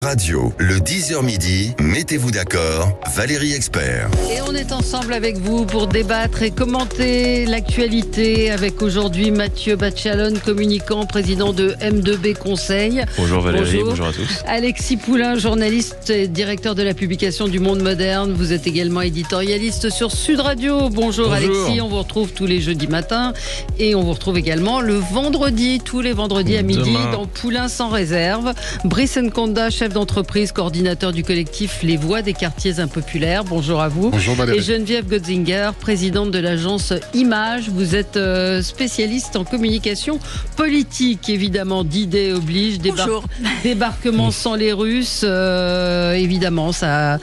Radio, le 10h midi, mettez-vous d'accord, Valérie Expert. Et on est ensemble avec vous pour débattre et commenter l'actualité avec aujourd'hui Mathieu Bachalon, communicant, président de M2B Conseil. Bonjour Valérie, bonjour à tous. Alexis Poulain, journaliste et directeur de la publication du Monde Moderne. Vous êtes également éditorialiste sur Sud Radio. Bonjour Alexis, on vous retrouve tous les jeudis matins et on vous retrouve également le vendredi, tous les vendredis à midi dans Poulain sans réserve. Brice Nkonda, chef d'entreprise, coordinateur du collectif Les Voix des quartiers impopulaires. Bonjour à vous. Bonjour Valérie. Et Geneviève Gotzinger, présidente de l'agence Image. Vous êtes spécialiste en communication politique, évidemment. D'idées oblige. Débarquement sans les Russes. Évidemment, ça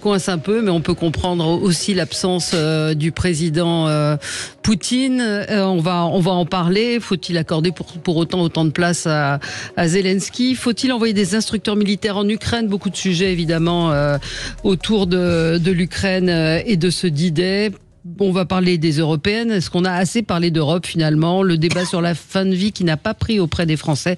coince un peu, mais on peut comprendre aussi l'absence du président Poutine. On va en parler. Faut-il accorder pour autant de place à Zelensky? Faut-il envoyer des instructeurs militaires en Ukraine? Beaucoup de sujets évidemment autour de l'Ukraine et de ce D-Day. On va parler des européennes. Est-ce qu'on a assez parlé d'Europe finalement? Le débat sur la fin de vie qui n'a pas pris auprès des Français.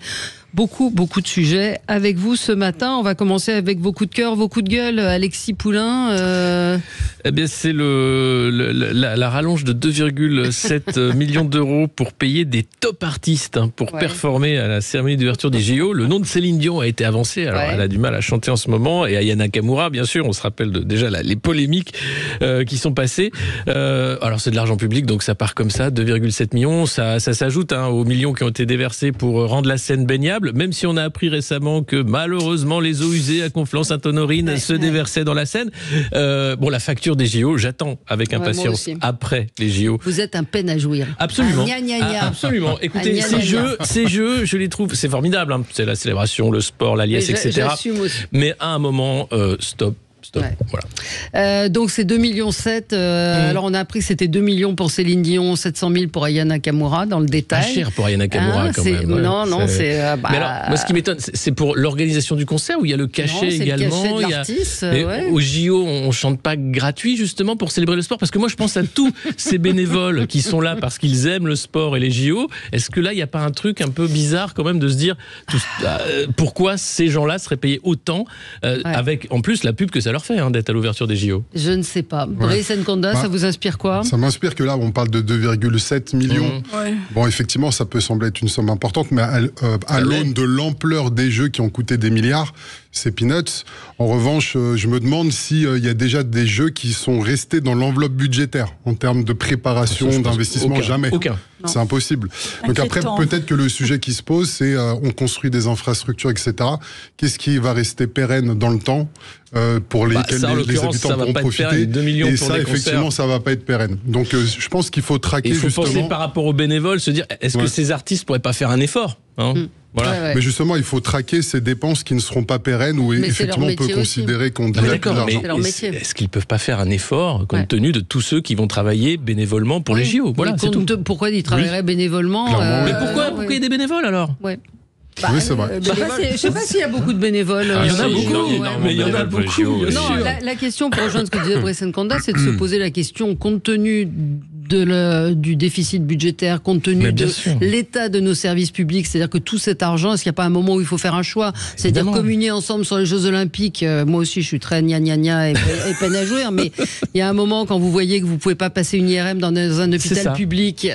Beaucoup de sujets avec vous ce matin. On va commencer avec vos coups de cœur, vos coups de gueule. Alexis Poulain. Eh bien, c'est la rallonge de 2,7 millions d'euros pour payer des top artistes pour performer à la cérémonie d'ouverture des JO. Le nom de Céline Dion a été avancé. Alors, elle a du mal à chanter en ce moment. Et Aya Nakamura, bien sûr, on se rappelle déjà les polémiques qui sont passées. Alors, c'est de l'argent public, donc ça part comme ça, 2,7 millions. Ça s'ajoute aux millions qui ont été déversés pour rendre la Seine baignable. Même si on a appris récemment que malheureusement les eaux usées à Conflans-Sainte-Honorine se déversaient dans la Seine. La facture des JO, j'attends avec impatience après les JO. Vous êtes un peine à jouir. Absolument. Absolument. Écoutez, ces jeux, je les trouve, c'est formidable. C'est la célébration, le sport, la liesse, etc. J'assume aussi. Mais à un moment, stop. Ouais. Voilà. Donc c'est 2,7 millions. Alors on a appris que c'était 2 millions pour Céline Dion, 700 000 pour Aya Nakamura dans le détail. Pas cher pour Aya Nakamura quand même. Non, c'est. Mais alors, moi ce qui m'étonne, c'est pour l'organisation du concert où il y a le cachet également. Le cachet de l'artiste. Au JO, on chante pas gratuit justement pour célébrer le sport, parce que moi je pense à tous ces bénévoles qui sont là parce qu'ils aiment le sport et les JO. Est-ce que là il n'y a pas un truc un peu bizarre quand même de se dire pourquoi ces gens-là seraient payés autant avec en plus la pub que ça leur fait d'être à l'ouverture des JO? Je ne sais pas. Brice Nkonda, ça vous inspire quoi? Ça m'inspire que là, on parle de 2,7 millions. Bon, effectivement, ça peut sembler être une somme importante, mais à l'aune de l'ampleur des jeux qui ont coûté des milliards, c'est peanuts. En revanche, je me demande s'il y a déjà des jeux qui sont restés dans l'enveloppe budgétaire en termes de préparation, d'investissement. Jamais. Aucun. C'est impossible. Donc après, peut-être que le sujet qui se pose, c'est on construit des infrastructures, etc. Qu'est-ce qui va rester pérenne dans le temps pour lesquels les habitants pourront profiter? 2 millions et pour ça, des effectivement, concerts. ça va pas être pérenne. Donc je pense qu'il faut traquer justement. Il faut justement... penser par rapport aux bénévoles, se dire, est-ce que ces artistes pourraient pas faire un effort Voilà. Mais justement, il faut traquer ces dépenses qui ne seront pas pérennes, où effectivement on peut considérer qu'on dilapide de l'argent. Est-ce qu'ils ne peuvent pas faire un effort compte tenu de tous ceux qui vont travailler bénévolement pour les JO? Voilà, c'est tout. Pourquoi ils travailleraient bénévolement? Mais pourquoi il y a des bénévoles alors? Oui, c'est vrai. Je ne sais pas s'il y a beaucoup de bénévoles. Il y en a beaucoup, mais il y en a beaucoup. Non, la question, pour rejoindre ce que disait Brice Nkonda, c'est de se poser la question, compte tenu du déficit budgétaire, compte tenu de l'état de nos services publics, c'est-à-dire que tout cet argent, est-ce qu'il n'y a pas un moment où il faut faire un choix? C'est-à-dire communier ensemble sur les Jeux Olympiques. Moi aussi, je suis très gna-gna-gna et peine à jouer, mais il y a un moment, quand vous voyez que vous ne pouvez pas passer une IRM dans un hôpital public,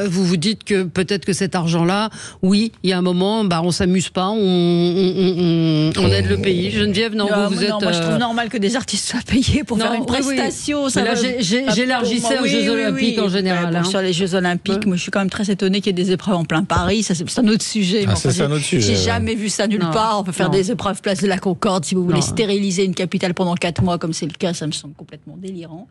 vous vous dites que peut-être que cet argent-là, oui, il y a un moment, on ne s'amuse pas, on aide le pays. Geneviève, non, vous êtes... Non, moi je trouve normal que des artistes soient payés pour faire une prestation. Ça là, j'élargissais aux Jeux Olympiques en général. Sur les Jeux Olympiques, moi je suis quand même très étonnée qu'il y ait des épreuves en plein Paris. Ça, c'est un autre sujet. C'est un autre sujet. J'ai jamais vu ça nulle part. On peut faire des épreuves place de la Concorde. Si vous voulez stériliser une capitale pendant 4 mois, comme c'est le cas, ça me semble complètement délirant.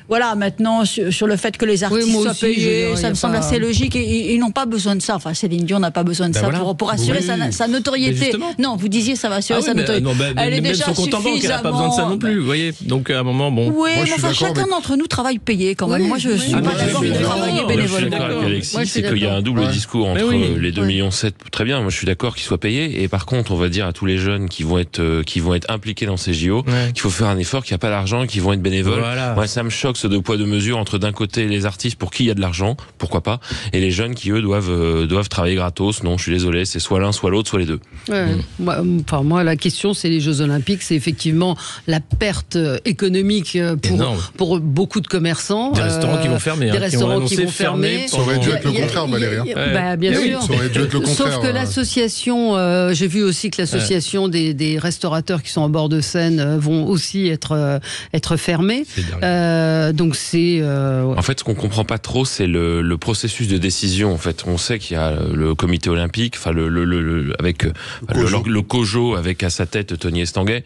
Voilà, maintenant, sur le fait que les artistes soient payés, ça me semble assez logique. Et ils n'ont pas besoin de ça. Enfin, Céline Dion n'a pas besoin de ça pour assurer sa notoriété. Non, vous disiez ça va assurer sa notoriété. Elle est déjà suffisamment... qu'elle n'a pas besoin de ça non plus, vous voyez. Donc à un moment, bon. Oui, mais enfin, chacun d'entre nous travaille payé quand même. Moi, je suis pas d'accord de travailler bénévolement. Avec Alexis, c'est qu'il y a un double discours entre les 2,7 millions. Très bien, moi je suis d'accord qu'ils soient payés. Et par contre, on va dire à tous les jeunes qui vont être impliqués dans ces JO qu'il faut faire un effort, qu'il n'y a pas d'argent, qu'ils vont être bénévoles. Moi, ça me choque ce deux poids deux mesures entre d'un côté les artistes pour qui il y a de l'argent, pourquoi pas, et les jeunes qui eux doivent travailler gratos. Non, je suis désolé, c'est soit l'un, soit l'autre, soit les deux. Moi, la question, c'est les Jeux Olympiques, c'est effectivement la perte économique pour beaucoup de commerçants. Des restaurants qui vont fermer. Des restaurants qui vont fermer. Ça aurait dû être le contraire, Valérie. Bien sûr. Ça aurait dû être le contraire. Sauf que l'association, j'ai vu aussi que l'association des restaurateurs qui sont en bord de Seine vont aussi être fermés. Donc c'est. En fait, ce qu'on comprend pas trop, c'est le processus de décision. En fait, on sait qu'il y a le comité olympique, enfin le COJO avec à sa tête Tony Estanguet.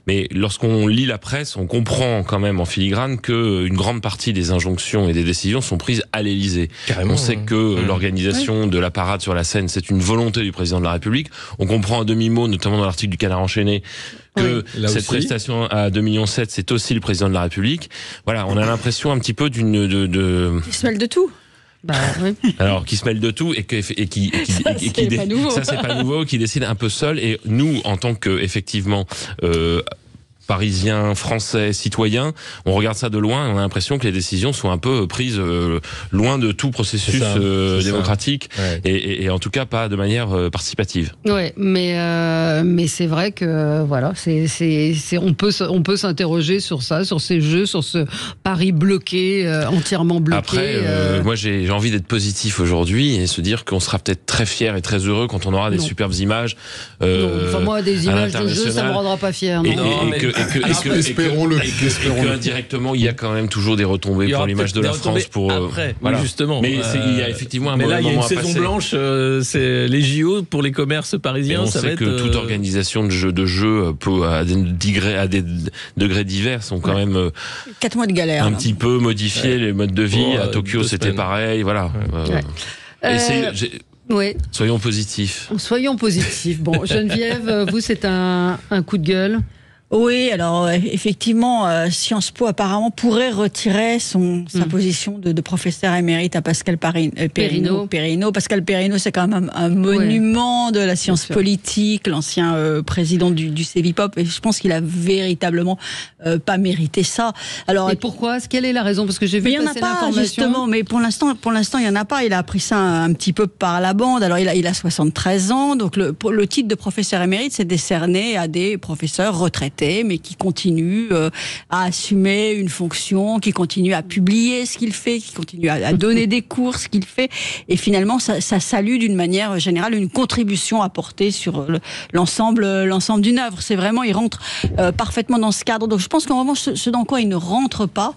Mais lorsqu'on lit la presse, on comprend quand même en filigrane qu'une grande partie des injonctions et des décisions sont prises à l'Élysée. On sait que l'organisation de la parade sur la Seine, c'est une volonté du président de la République. On comprend à demi-mot, notamment dans l'article du Canard enchaîné, que cette prestation à 2,7 millions, c'est aussi le président de la République. Voilà, on a l'impression un petit peu Qui se mêle de tout. Alors, qui se mêle de tout et qui ça c'est pas nouveau, qui décide un peu seul. Et nous, en tant que effectivement Parisiens, Français, citoyens, on regarde ça de loin et on a l'impression que les décisions sont un peu prises loin de tout processus démocratique et en tout cas pas de manière participative. Ouais, mais c'est vrai que voilà, on peut s'interroger sur ça, sur ces jeux, sur ce Paris bloqué, entièrement bloqué. Après, moi j'ai envie d'être positif aujourd'hui et se dire qu'on sera peut-être très fiers et très heureux quand on aura des superbes images. Moi, des images de jeux, ça me rendra pas fier. Espérons-le. Et que indirectement, il y a quand même toujours des retombées pour l'image de la France. Voilà. Justement. Mais il y a effectivement un moment à passer. Mais là, il y a une saison blanche, c'est les JO pour les commerces parisiens. On sait que toute organisation de jeux peut, à des degrés divers, sont quand même 4 mois de galère. Un petit peu modifier les modes de vie. À Tokyo, c'était pareil. Voilà. Soyons positifs. Soyons positifs. Bon, Geneviève, vous, c'est un coup de gueule. Oui, alors effectivement, Sciences Po apparemment pourrait retirer sa position de professeur émérite à Pascal Perrineau. Pascal Perrineau, c'est quand même un monument de la science politique, l'ancien président du Cevipop, et je pense qu'il a véritablement pas mérité ça. Alors, et pourquoi? Quelle est la raison? Parce que j'ai vu passer l'information. Il n'y en a pas, justement, mais pour l'instant, il n'y en a pas. Il a appris ça un petit peu par la bande. Alors, il a 73 ans, donc le titre de professeur émérite, c'est décerné à des professeurs retraités, mais qui continue à assumer une fonction, qui continue à publier ce qu'il fait, qui continue à donner des cours, ce qu'il fait. Et finalement, ça salue d'une manière générale une contribution apportée sur l'ensemble d'une œuvre. C'est vraiment, il rentre parfaitement dans ce cadre. Donc je pense qu'en revanche, ce dans quoi il ne rentre pas,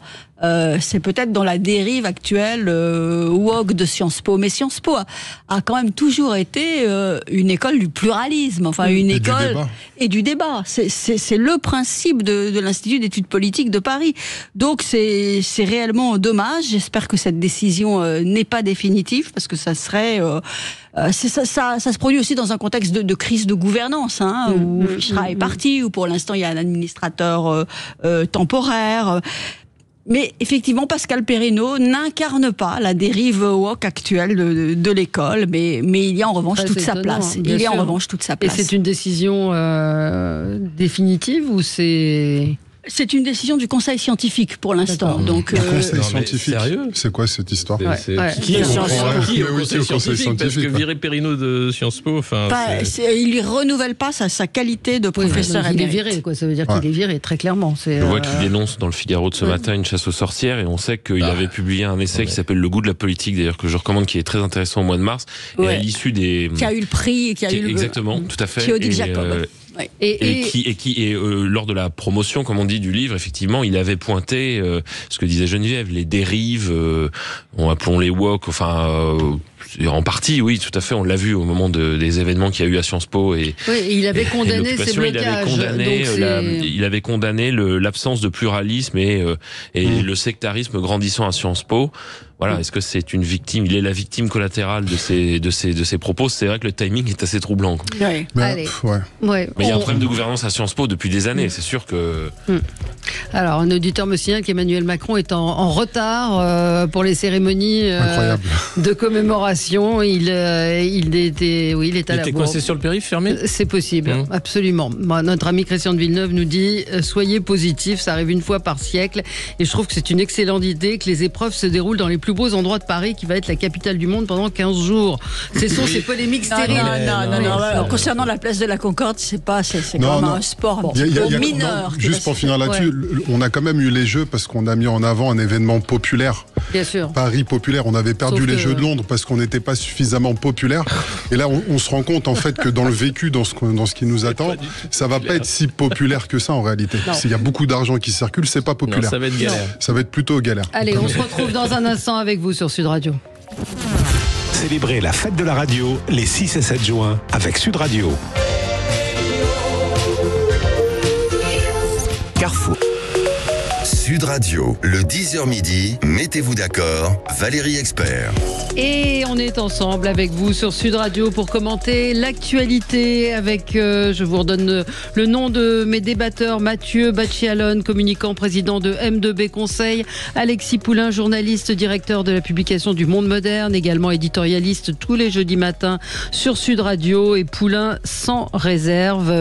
c'est peut-être dans la dérive actuelle woke de Sciences Po. Mais Sciences Po a quand même toujours été une école du pluralisme, enfin une école et du débat. C'est le principe de l'Institut d'études politiques de Paris. Donc c'est réellement dommage. J'espère que cette décision n'est pas définitive, parce que ça serait ça se produit aussi dans un contexte de crise de gouvernance, où Fichera est parti, où pour l'instant il y a un administrateur temporaire. Mais effectivement, Pascal Perrineau n'incarne pas la dérive woke actuelle de l'école, mais il y a en revanche toute sa place. Il y a en revanche toute sa place. Et c'est une décision définitive ou c'est... C'est une décision du Conseil scientifique pour l'instant. Donc, Conseil scientifique. Sérieux ? C'est quoi cette histoire ? Qui est au Conseil scientifique ? Parce que virer Perrineau de Sciences Po, il lui renouvelle pas sa qualité de professeur émérite. Il est viré, quoi. Ça veut dire qu'il est viré, très clairement. Je vois qu'il dénonce dans le Figaro de ce matin une chasse aux sorcières, et on sait qu'il avait publié un essai qui s'appelle Le goût de la politique, d'ailleurs, que je recommande, qui est très intéressant au mois de mars, et à l'issue des... Qui a eu le prix, exactement, tout à fait. Qui Odile Jacob. Et lors de la promotion, comme on dit, du livre, effectivement, il avait pointé ce que disait Geneviève, les dérives, appelons-les woke, en partie, oui, tout à fait, on l'a vu au moment des événements qu'il y a eu à Sciences Po. Il avait condamné ces blocages. Il avait condamné l'absence de pluralisme et le sectarisme grandissant à Sciences Po. Voilà, est-ce que c'est une victime? Il est la victime collatérale de ces propos. C'est vrai que le timing est assez troublant. Ouais. Allez. Mais il y a un problème de gouvernance à Sciences Po depuis des années. C'est sûr que. Alors, un auditeur me signale qu'Emmanuel Macron est en retard pour les cérémonies de commémoration. Il était à la bourre. Il était coincé sur le périph', fermé? C'est possible, absolument. Bon, notre ami Christian de Villeneuve nous dit soyez positifs, ça arrive une fois par siècle. Et je trouve que c'est une excellente idée que les épreuves se déroulent dans les plus beaux endroits de Paris, qui va être la capitale du monde pendant 15 jours. Ce sont ces polémiques stériles. Non. Concernant la place de la Concorde, c'est quand même un sport mineur. Juste pour finir là-dessus, on a quand même eu les Jeux parce qu'on a mis en avant un événement populaire. Bien sûr. Paris populaire. On avait perdu les Jeux de Londres parce qu'on n'était pas suffisamment populaire. Et là, on se rend compte en fait que dans le vécu, dans ce qui nous attend, ça va pas être si populaire que ça en réalité. S'il y a beaucoup d'argent qui circule, c'est pas populaire. Non, ça va être galère. Ça va être plutôt galère. Allez, on se retrouve dans un instant avec vous sur Sud Radio. Célébrez la fête de la radio les 6 et 7 juin avec Sud Radio. Carrefour. Sud Radio, le 10h midi, mettez-vous d'accord, Valérie Expert. Et on est ensemble avec vous sur Sud Radio pour commenter l'actualité avec, je vous redonne le nom de mes débatteurs, Mathieu Bacchialone, communicant, président de M2B Conseil, Alexis Poulain, journaliste, directeur de la publication du Monde Moderne, également éditorialiste tous les jeudis matins sur Sud Radio, et Poulain sans réserve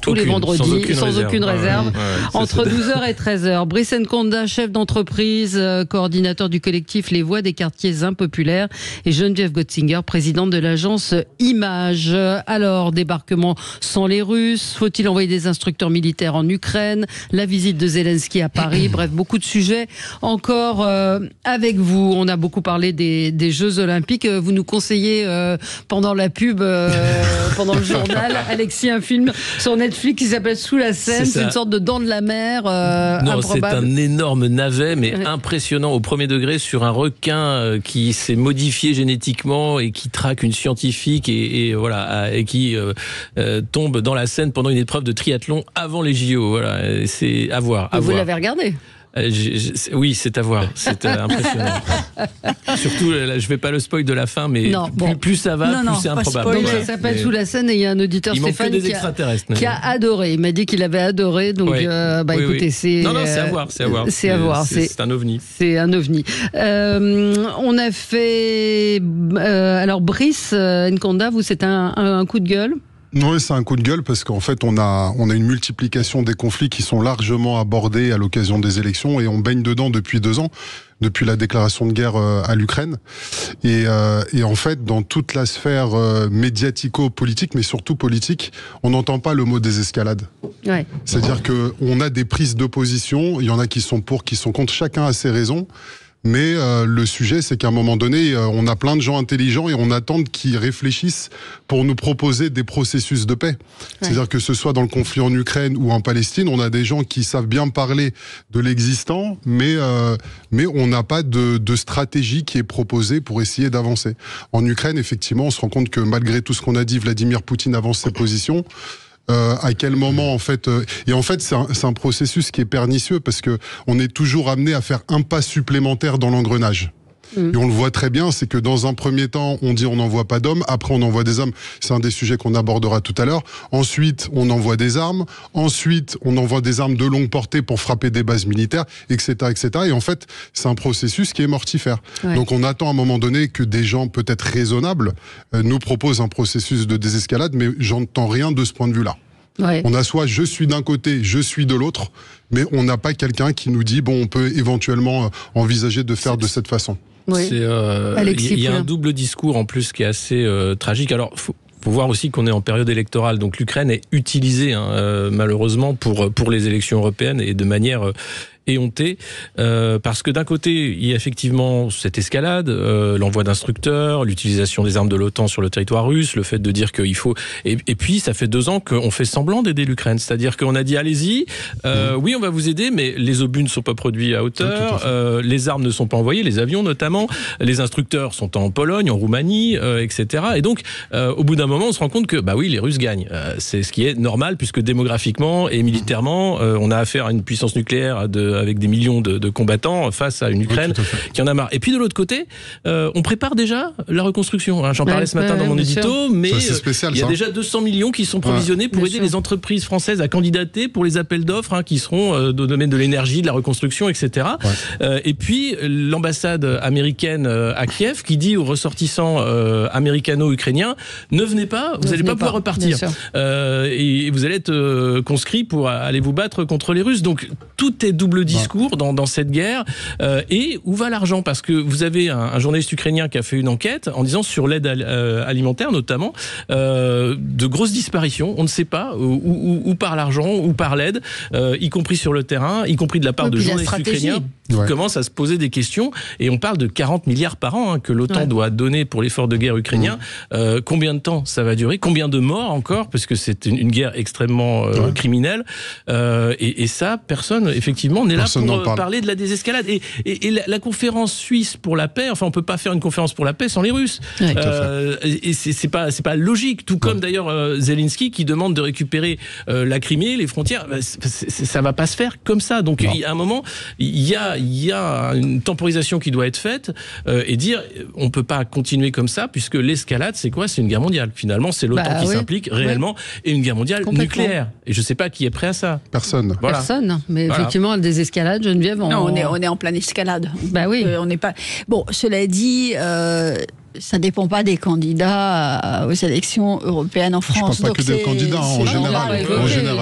tous les vendredis, sans aucune réserve, entre 12h et 13h. Brice Nkonda, chef d'entreprise, coordinateur du collectif Les Voix des quartiers impopulaires, et Geneviève Gotzinger, présidente de l'agence Image. Alors, débarquement sans les Russes, faut-il envoyer des instructeurs militaires en Ukraine, la visite de Zelensky à Paris, bref, beaucoup de sujets encore avec vous. On a beaucoup parlé des Jeux Olympiques. Vous nous conseillez pendant la pub, pendant le journal, Alexis, un film sur Netflix qui s'appelle Sous la Seine. C'est une sorte de Dents de la Mer non, improbable. C'est un énorme navet, mais impressionnant au premier degré, sur un requin qui s'est modifié génétiquement et qui traque une scientifique et qui tombe dans la Seine pendant une épreuve de triathlon avant les JO. Voilà, c'est à voir. Vous l'avez regardé? Oui, c'est à voir. C'est impressionnant. Surtout, là, je vais pas le spoil de la fin, mais plus ça va, plus c'est improbable. Donc ça s'appelle Sous la Seine, et il y a un auditeur, Stéphane, qui a adoré. Il m'a dit qu'il avait adoré. Donc, écoutez, c'est. Non, c'est à voir. C'est à voir. C'est à voir. C'est un ovni. C'est un ovni. On a fait. Alors, Brice Nkonda, vous, c'est un coup de gueule? Oui, c'est un coup de gueule parce qu'en fait, on a une multiplication des conflits qui sont largement abordés à l'occasion des élections, et on baigne dedans depuis 2 ans, depuis la déclaration de guerre à l'Ukraine. Et en fait, dans toute la sphère médiatico-politique, mais surtout politique, on n'entend pas le mot désescalade. Ouais. C'est-à-dire qu'on a des prises d'opposition, il y en a qui sont pour, qui sont contre, chacun a ses raisons. Mais le sujet, c'est qu'à un moment donné, on a plein de gens intelligents et on attend qu'ils réfléchissent pour nous proposer des processus de paix. Ouais. C'est-à-dire que ce soit dans le conflit en Ukraine ou en Palestine, on a des gens qui savent bien parler de l'existant, mais on n'a pas de stratégie qui est proposée pour essayer d'avancer. En Ukraine, effectivement, on se rend compte que malgré tout ce qu'on a dit, Vladimir Poutine avance ses positions. À quel moment en fait et en fait c'est un processus qui est pernicieux parce que on est toujours amené à faire un pas supplémentaire dans l'engrenage. Et on le voit très bien, c'est que dans un premier temps, on dit on n'envoie pas d'hommes, après on envoie des hommes, c'est un des sujets qu'on abordera tout à l'heure. Ensuite, on envoie des armes, ensuite on envoie des armes de longue portée pour frapper des bases militaires, etc., etc. Et en fait, c'est un processus qui est mortifère. Ouais. Donc on attend à un moment donné que des gens peut-être raisonnables nous proposent un processus de désescalade, mais j'entends rien de ce point de vue-là. Ouais. On a soit je suis d'un côté, je suis de l'autre, mais on n'a pas quelqu'un qui nous dit bon, on peut éventuellement envisager de faire de cette façon. Oui. Il y a un double discours en plus qui est assez tragique. Alors, faut voir aussi qu'on est en période électorale, donc l'Ukraine est utilisée malheureusement pour les élections européennes et de manière éhontée, parce que d'un côté il y a effectivement cette escalade, l'envoi d'instructeurs, l'utilisation des armes de l'OTAN sur le territoire russe, le fait de dire qu'il faut, et puis ça fait 2 ans qu'on fait semblant d'aider l'Ukraine, c'est-à-dire qu'on a dit allez-y, oui on va vous aider, mais les obus ne sont pas produits à hauteur, les armes ne sont pas envoyées, les avions notamment, les instructeurs sont en Pologne, en Roumanie, etc. Et donc au bout d'un moment on se rend compte que bah oui les Russes gagnent, c'est ce qui est normal puisque démographiquement et militairement on a affaire à une puissance nucléaire avec des millions de combattants face à une Ukraine qui en a marre. Et puis de l'autre côté, on prépare déjà la reconstruction. J'en parlais ce matin dans mon édito, mais il y a déjà 200 millions qui sont provisionnés pour aider les entreprises françaises à candidater pour les appels d'offres qui seront dans le domaine de l'énergie, de la reconstruction, etc. Et puis l'ambassade américaine à Kiev qui dit aux ressortissants américano-ukrainiens, ne venez pas, vous n'allez pas pouvoir repartir. Et vous allez être conscrits pour aller vous battre contre les Russes. Donc tout est double discours dans cette guerre. Et où va l'argent? Parce que vous avez un journaliste ukrainien qui a fait une enquête en disant sur l'aide alimentaire notamment, de grosses disparitions. On ne sait pas où part l'argent, où part l'aide, y compris sur le terrain, y compris de la part de journalistes ukrainiens qui commencent à se poser des questions. Et on parle de 40 milliards par an que l'OTAN doit donner pour l'effort de guerre ukrainien. Combien de temps ça va durer? Combien de morts encore? Parce que c'est une guerre extrêmement criminelle. Et ça, personne, effectivement, n'est là pour parler de la désescalade. Et la conférence suisse pour la paix, enfin, on peut pas faire une conférence pour la paix sans les Russes. Et c'est pas logique. Tout comme d'ailleurs Zelensky qui demande de récupérer la Crimée, les frontières. Ça va pas se faire comme ça. Donc, il y a un moment, il y a une temporisation qui doit être faite et dire on peut pas continuer comme ça puisque l'escalade, c'est quoi? C'est une guerre mondiale. Finalement, c'est l'OTAN qui s'implique réellement et une guerre mondiale nucléaire. Et je sais pas qui est prêt à ça. Personne. Voilà. Personne. Mais effectivement, des escalades, Geneviève. Non, on est en pleine escalade. Bah oui. On n'est pas. Bon, cela dit. Ça dépend pas des candidats aux élections européennes en France. Je ne parle pas que des candidats, en général.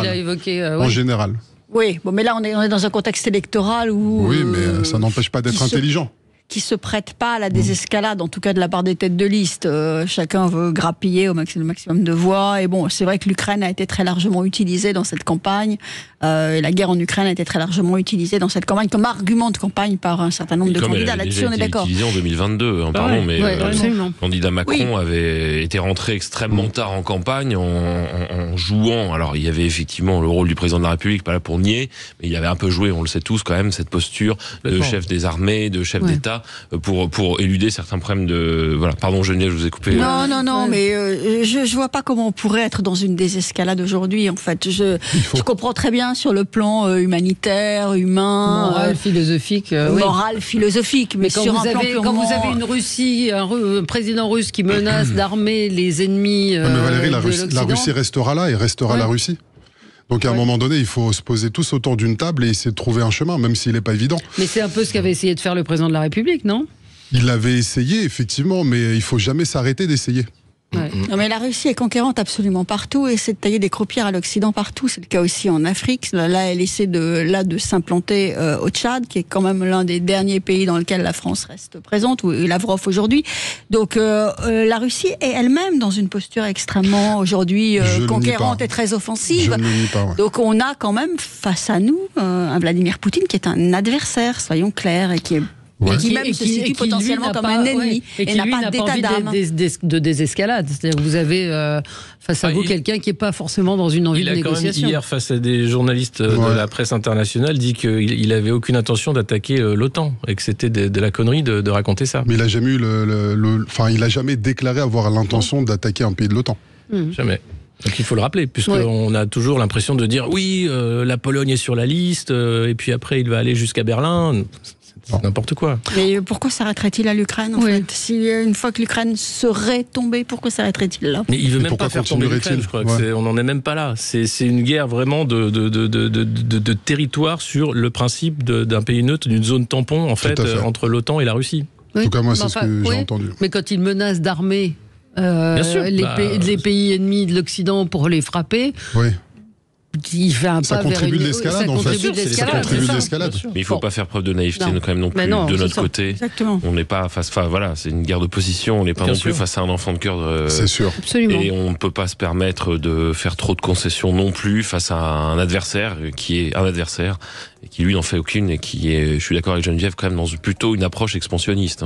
Il a évoqué, en général. Oui, bon, mais là on est dans un contexte électoral où. Oui, mais ça n'empêche pas d'être intelligent. Qui se prête pas à la désescalade, en tout cas de la part des têtes de liste. Chacun veut grappiller au maximum de voix. Et bon, c'est vrai que l'Ukraine a été très largement utilisée dans cette campagne. Et la guerre en Ukraine a été très largement utilisée dans cette campagne comme argument de campagne par un certain nombre de candidats. Là-dessus, on est d'accord. Utilisée en 2022, mais le candidat Macron avait été rentré extrêmement tard en campagne en jouant. Alors, il y avait effectivement le rôle du président de la République, pas là pour nier, mais il avait un peu joué, on le sait tous quand même, cette posture de chef des armées, de chef d'État. Pour éluder certains problèmes de... Voilà, pardon Geneviève, je vous ai coupé. Non, mais je vois pas comment on pourrait être dans une désescalade aujourd'hui, en fait. Je comprends très bien sur le plan humanitaire, humain... Moral, philosophique. Moral, philosophique, mais quand vous avez une Russie, un président russe qui menace d'armer les ennemis mais Valérie, la Russie restera là et restera la Russie. Donc à un moment donné, il faut se poser tous autour d'une table et essayer de trouver un chemin, même s'il n'est pas évident. Mais c'est un peu ce qu'avait essayé de faire le président de la République, non? Il l'avait essayé, effectivement, mais il ne faut jamais s'arrêter d'essayer. Non, mais la Russie est conquérante absolument partout et essaie de tailler des croupières à l'Occident partout. C'est le cas aussi en Afrique. Là, elle essaie de s'implanter au Tchad, qui est quand même l'un des derniers pays dans lequel la France reste présente, ou Lavrov aujourd'hui. Donc la Russie est elle-même dans une posture extrêmement aujourd'hui conquérante et très offensive. Je ne le nie pas, Donc on a quand même face à nous un Vladimir Poutine qui est un adversaire, soyons clairs, et qui est qui même se situe potentiellement comme un ennemi et qui n'a pas d'état d'âme de désescalade. C'est-à-dire que vous avez face à vous quelqu'un qui n'est pas forcément dans une envie de négociation. Il a quand même hier, face à des journalistes de la presse internationale, dit qu'il n'avait aucune intention d'attaquer l'OTAN et que c'était de la connerie de raconter ça. Mais il n'a jamais eu il n'a jamais déclaré avoir l'intention d'attaquer un pays de l'OTAN. Jamais. Donc il faut le rappeler, puisqu'on a toujours l'impression de dire oui, la Pologne est sur la liste, et puis après il va aller jusqu'à Berlin. C'est n'importe quoi. Mais pourquoi s'arrêterait-il à l'Ukraine en fait? Si une fois que l'Ukraine serait tombée, pourquoi s'arrêterait-il là? Mais il veut même pas faire tomber l'Ukraine, je crois. On n'en est même pas là. C'est une guerre vraiment de territoire sur le principe d'un pays neutre, d'une zone tampon en fait entre l'OTAN et la Russie. En tout cas, moi, c'est ce que j'ai entendu. Mais quand il menace d'armer les pays ennemis de l'Occident pour les frapper... Il fait un ça pas contribue vers de l'escalade, en fait. Ça contribue de l'escalade. Mais il ne faut pas faire preuve de naïveté quand même non plus de notre côté. Exactement. On n'est pas face, c'est une guerre de position. On n'est pas non plus face à un enfant de cœur. C'est sûr. Absolument. Et on ne peut pas se permettre de faire trop de concessions non plus face à un adversaire qui est un adversaire et qui lui n'en fait aucune et qui est, je suis d'accord avec Geneviève, quand même dans plutôt une approche expansionniste.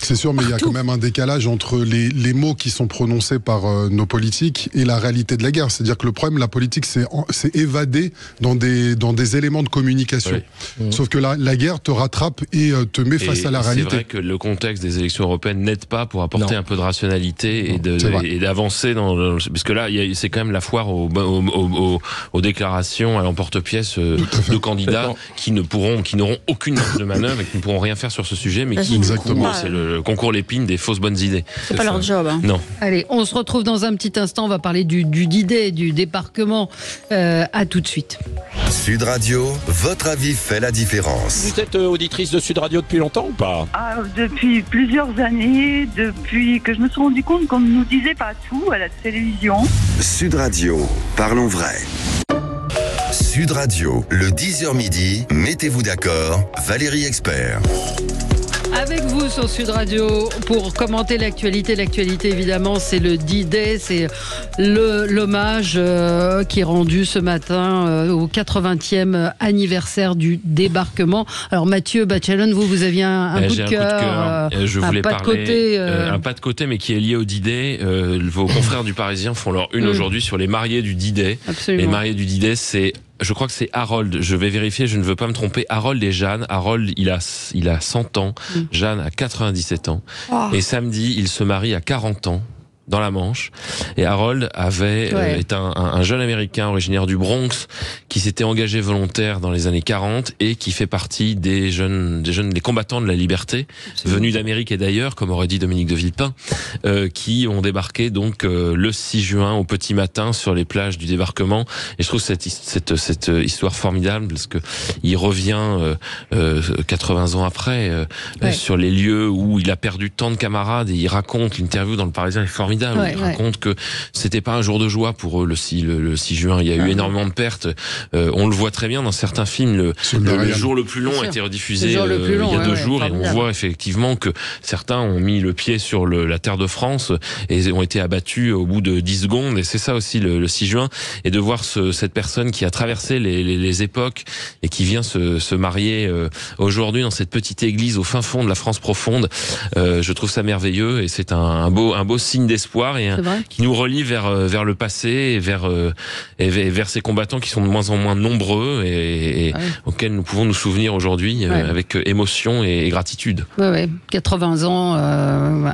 C'est sûr, mais il y a quand même un décalage entre les mots qui sont prononcés par nos politiques et la réalité de la guerre. C'est-à-dire que le problème, la politique, c'est évadé dans des éléments de communication. Sauf que la guerre te rattrape et te met face à la réalité. C'est vrai que le contexte des élections européennes n'aide pas pour apporter un peu de rationalité et d'avancer parce que là, c'est quand même la foire aux déclarations à l'emporte-pièce de candidats candidats qui n'auront aucune marge de manœuvre et qui ne pourront rien faire sur ce sujet, mais qui, c'est le concours Lépine des fausses bonnes idées. C'est pas leur job. Hein. Non. Allez, on se retrouve dans un petit instant. On va parler du D-Day, du débarquement. À tout de suite. Sud Radio, votre avis fait la différence. Vous êtes auditrice de Sud Radio depuis longtemps ou pas ? Depuis plusieurs années, depuis que je me suis rendu compte qu'on ne nous disait pas tout à la télévision. Sud Radio, parlons vrai. Sud Radio, le 10h midi, mettez-vous d'accord, Valérie Expert. Avec vous sur Sud Radio pour commenter l'actualité. L'actualité, évidemment, c'est le D-Day, c'est l'hommage qui est rendu ce matin au 80e anniversaire du débarquement. Alors Mathieu Bachelon, vous aviez un coup de cœur. Je voulais parler un pas de côté, mais qui est lié au D-Day. Vos confrères du Parisien font leur une aujourd'hui sur les mariés du D-Day. Absolument. Les mariés du D-Day, je crois que c'est Harold, je vais vérifier, je ne veux pas me tromper. Harold et Jeanne. Harold, il a 100 ans, Jeanne a 97 ans. Et samedi, il se marie à 40 ans. Dans la Manche. Et Harold est un jeune Américain originaire du Bronx qui s'était engagé volontaire dans les années 40 et qui fait partie des combattants de la liberté, venus d'Amérique et d'ailleurs, comme aurait dit Dominique de Villepin, qui ont débarqué donc le 6 juin au petit matin sur les plages du débarquement. Et je trouve cette histoire formidable parce que il revient 80 ans après sur les lieux où il a perdu tant de camarades et il raconte, l'interview dans Le Parisien est formidable. Il raconte que c'était pas un jour de joie pour eux le 6 juin. Il y a eu énormément de pertes. On le voit très bien dans certains films. Le jour le plus long a été rediffusé il y a 2 jours et on voit effectivement que certains ont mis le pied sur la terre de France et ont été abattus au bout de 10 secondes. Et c'est ça aussi le 6 juin. Et de voir cette personne qui a traversé les époques et qui vient se marier aujourd'hui dans cette petite église au fin fond de la France profonde, je trouve ça merveilleux et c'est un beau signe d'espoir et qui nous relie vers le passé et vers ces combattants qui sont de moins en moins nombreux et auxquels nous pouvons nous souvenir aujourd'hui avec émotion et gratitude. 80 ans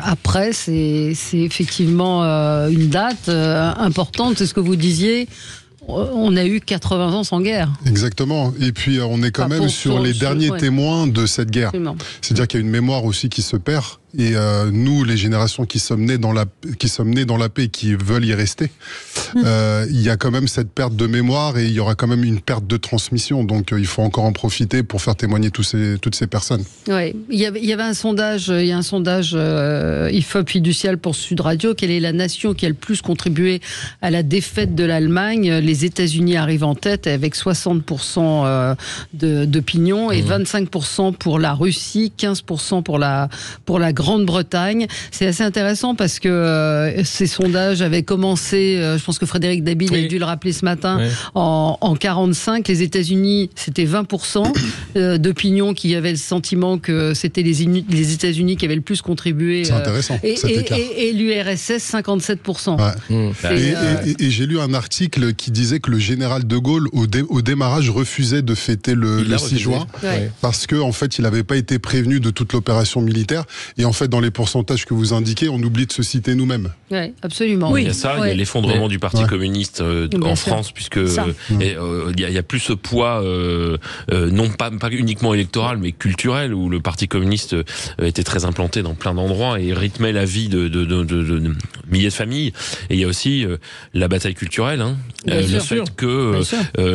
après, c'est effectivement une date importante, c'est ce que vous disiez. On a eu 80 ans sans guerre. Exactement. Et puis on est quand même sur les derniers témoins de cette guerre. C'est-à-dire qu'il y a une mémoire aussi qui se perd. Et nous, les générations qui sommes nées dans la paix et qui veulent y rester, il y a quand même cette perte de mémoire et il y aura quand même une perte de transmission. Donc il faut encore en profiter pour faire témoigner toutes ces personnes. Ouais. Il y avait un sondage, IFOP fiducial pour Sud Radio. Quelle est la nation qui a le plus contribué à la défaite de l'Allemagne? Les États-Unis arrivent en tête avec 60% d'opinion et 25% pour la Russie, 15% pour la Grande-Bretagne. C'est assez intéressant parce que ces sondages avaient commencé, je pense que Frédéric Dabil a dû le rappeler ce matin, en 45. Les États-Unis, c'était 20% d'opinion qui avaient le sentiment que c'était les États-Unis qui avaient le plus contribué. C'est intéressant. Et l'URSS, 57%. Et j'ai lu un article qui disait que le général de Gaulle, au démarrage, refusait de fêter le 6 juin parce qu'en fait, il n'avait pas été prévenu de toute l'opération militaire. Et en fait, dans les pourcentages que vous indiquez, on oublie de se citer nous-mêmes. Oui, absolument. Oui. Il y a ça, il y a l'effondrement du Parti communiste en France, puisque il y a plus ce poids, non pas uniquement électoral, mais culturel, où le Parti communiste était très implanté dans plein d'endroits et rythmait la vie de milliers de familles. Et il y a aussi la bataille culturelle, le fait que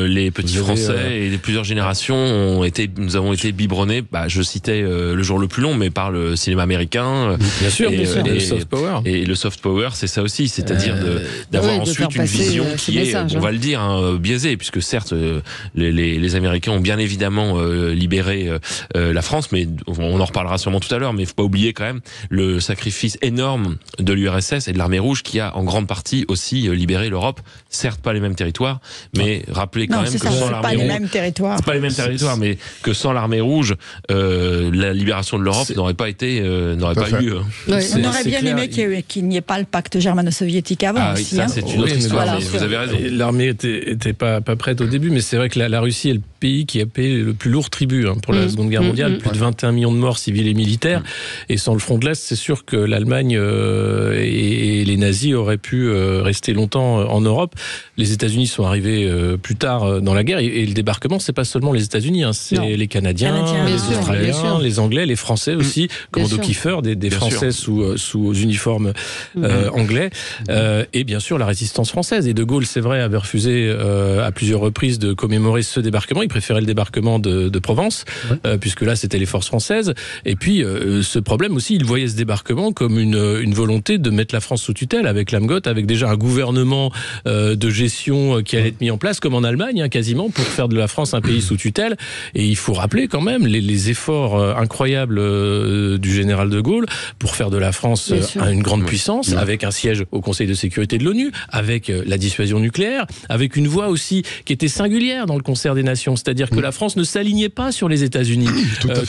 les petits Français et plusieurs générations nous avons été biberonnés. Je citais Le jour le plus long, mais par le cinéma américain. Bien sûr, le soft power. Et le soft power, c'est ça aussi, c'est-à-dire d'avoir ensuite une vision qui est, on va le dire, biaisée, puisque certes, les Américains ont bien évidemment libéré la France, mais on en reparlera sûrement tout à l'heure, mais il ne faut pas oublier quand même le sacrifice énorme de l'URSS et de l'armée rouge qui a en grande partie aussi libéré l'Europe. Certes, pas les mêmes territoires, mais rappelez quand même que sans l'armée rouge... C'est pas les mêmes territoires. C'est pas les mêmes territoires, mais que sans l'armée rouge, la libération de l'Europe n'aurait pas été n'aurait pas eu lieu. On aurait bien aimé qu'il n'y ait pas le pacte germano-soviétique avant aussi. Ça, c'est une autre histoire, mais vous avez raison. L'armée était pas prête au début, mais c'est vrai que la Russie est le pays qui a payé le plus lourd tribut pour la Seconde Guerre mondiale, plus de 21 millions de morts civils et militaires. Et sans le front de l'Est, c'est sûr que l'Allemagne et les nazis auraient pu rester longtemps en Europe. Les États-Unis sont arrivés plus tard dans la guerre, et le débarquement, c'est pas seulement les États-Unis, c'est les Canadiens, les Australiens, les Anglais, les Français aussi, commando Kiefer, des Français sous uniforme anglais, et bien sûr la résistance française. Et De Gaulle, c'est vrai, avait refusé à plusieurs reprises de commémorer ce débarquement. Il préférait le débarquement de Provence, puisque là c'était les forces françaises. Et puis ce problème aussi, il voyait ce débarquement comme une volonté de mettre la France sous tutelle, avec l'AMGOT, avec déjà un gouvernement de gestion qui allait être mis en place, comme en Allemagne, quasiment, pour faire de la France un pays sous tutelle. Et il faut rappeler quand même les efforts incroyables du général de Gaulle pour faire de la France une grande puissance, avec un siège au Conseil de sécurité de l'ONU, avec la dissuasion nucléaire, avec une voix aussi qui était singulière dans le concert des nations, c'est-à-dire que la France ne s'alignait pas sur les États-Unis.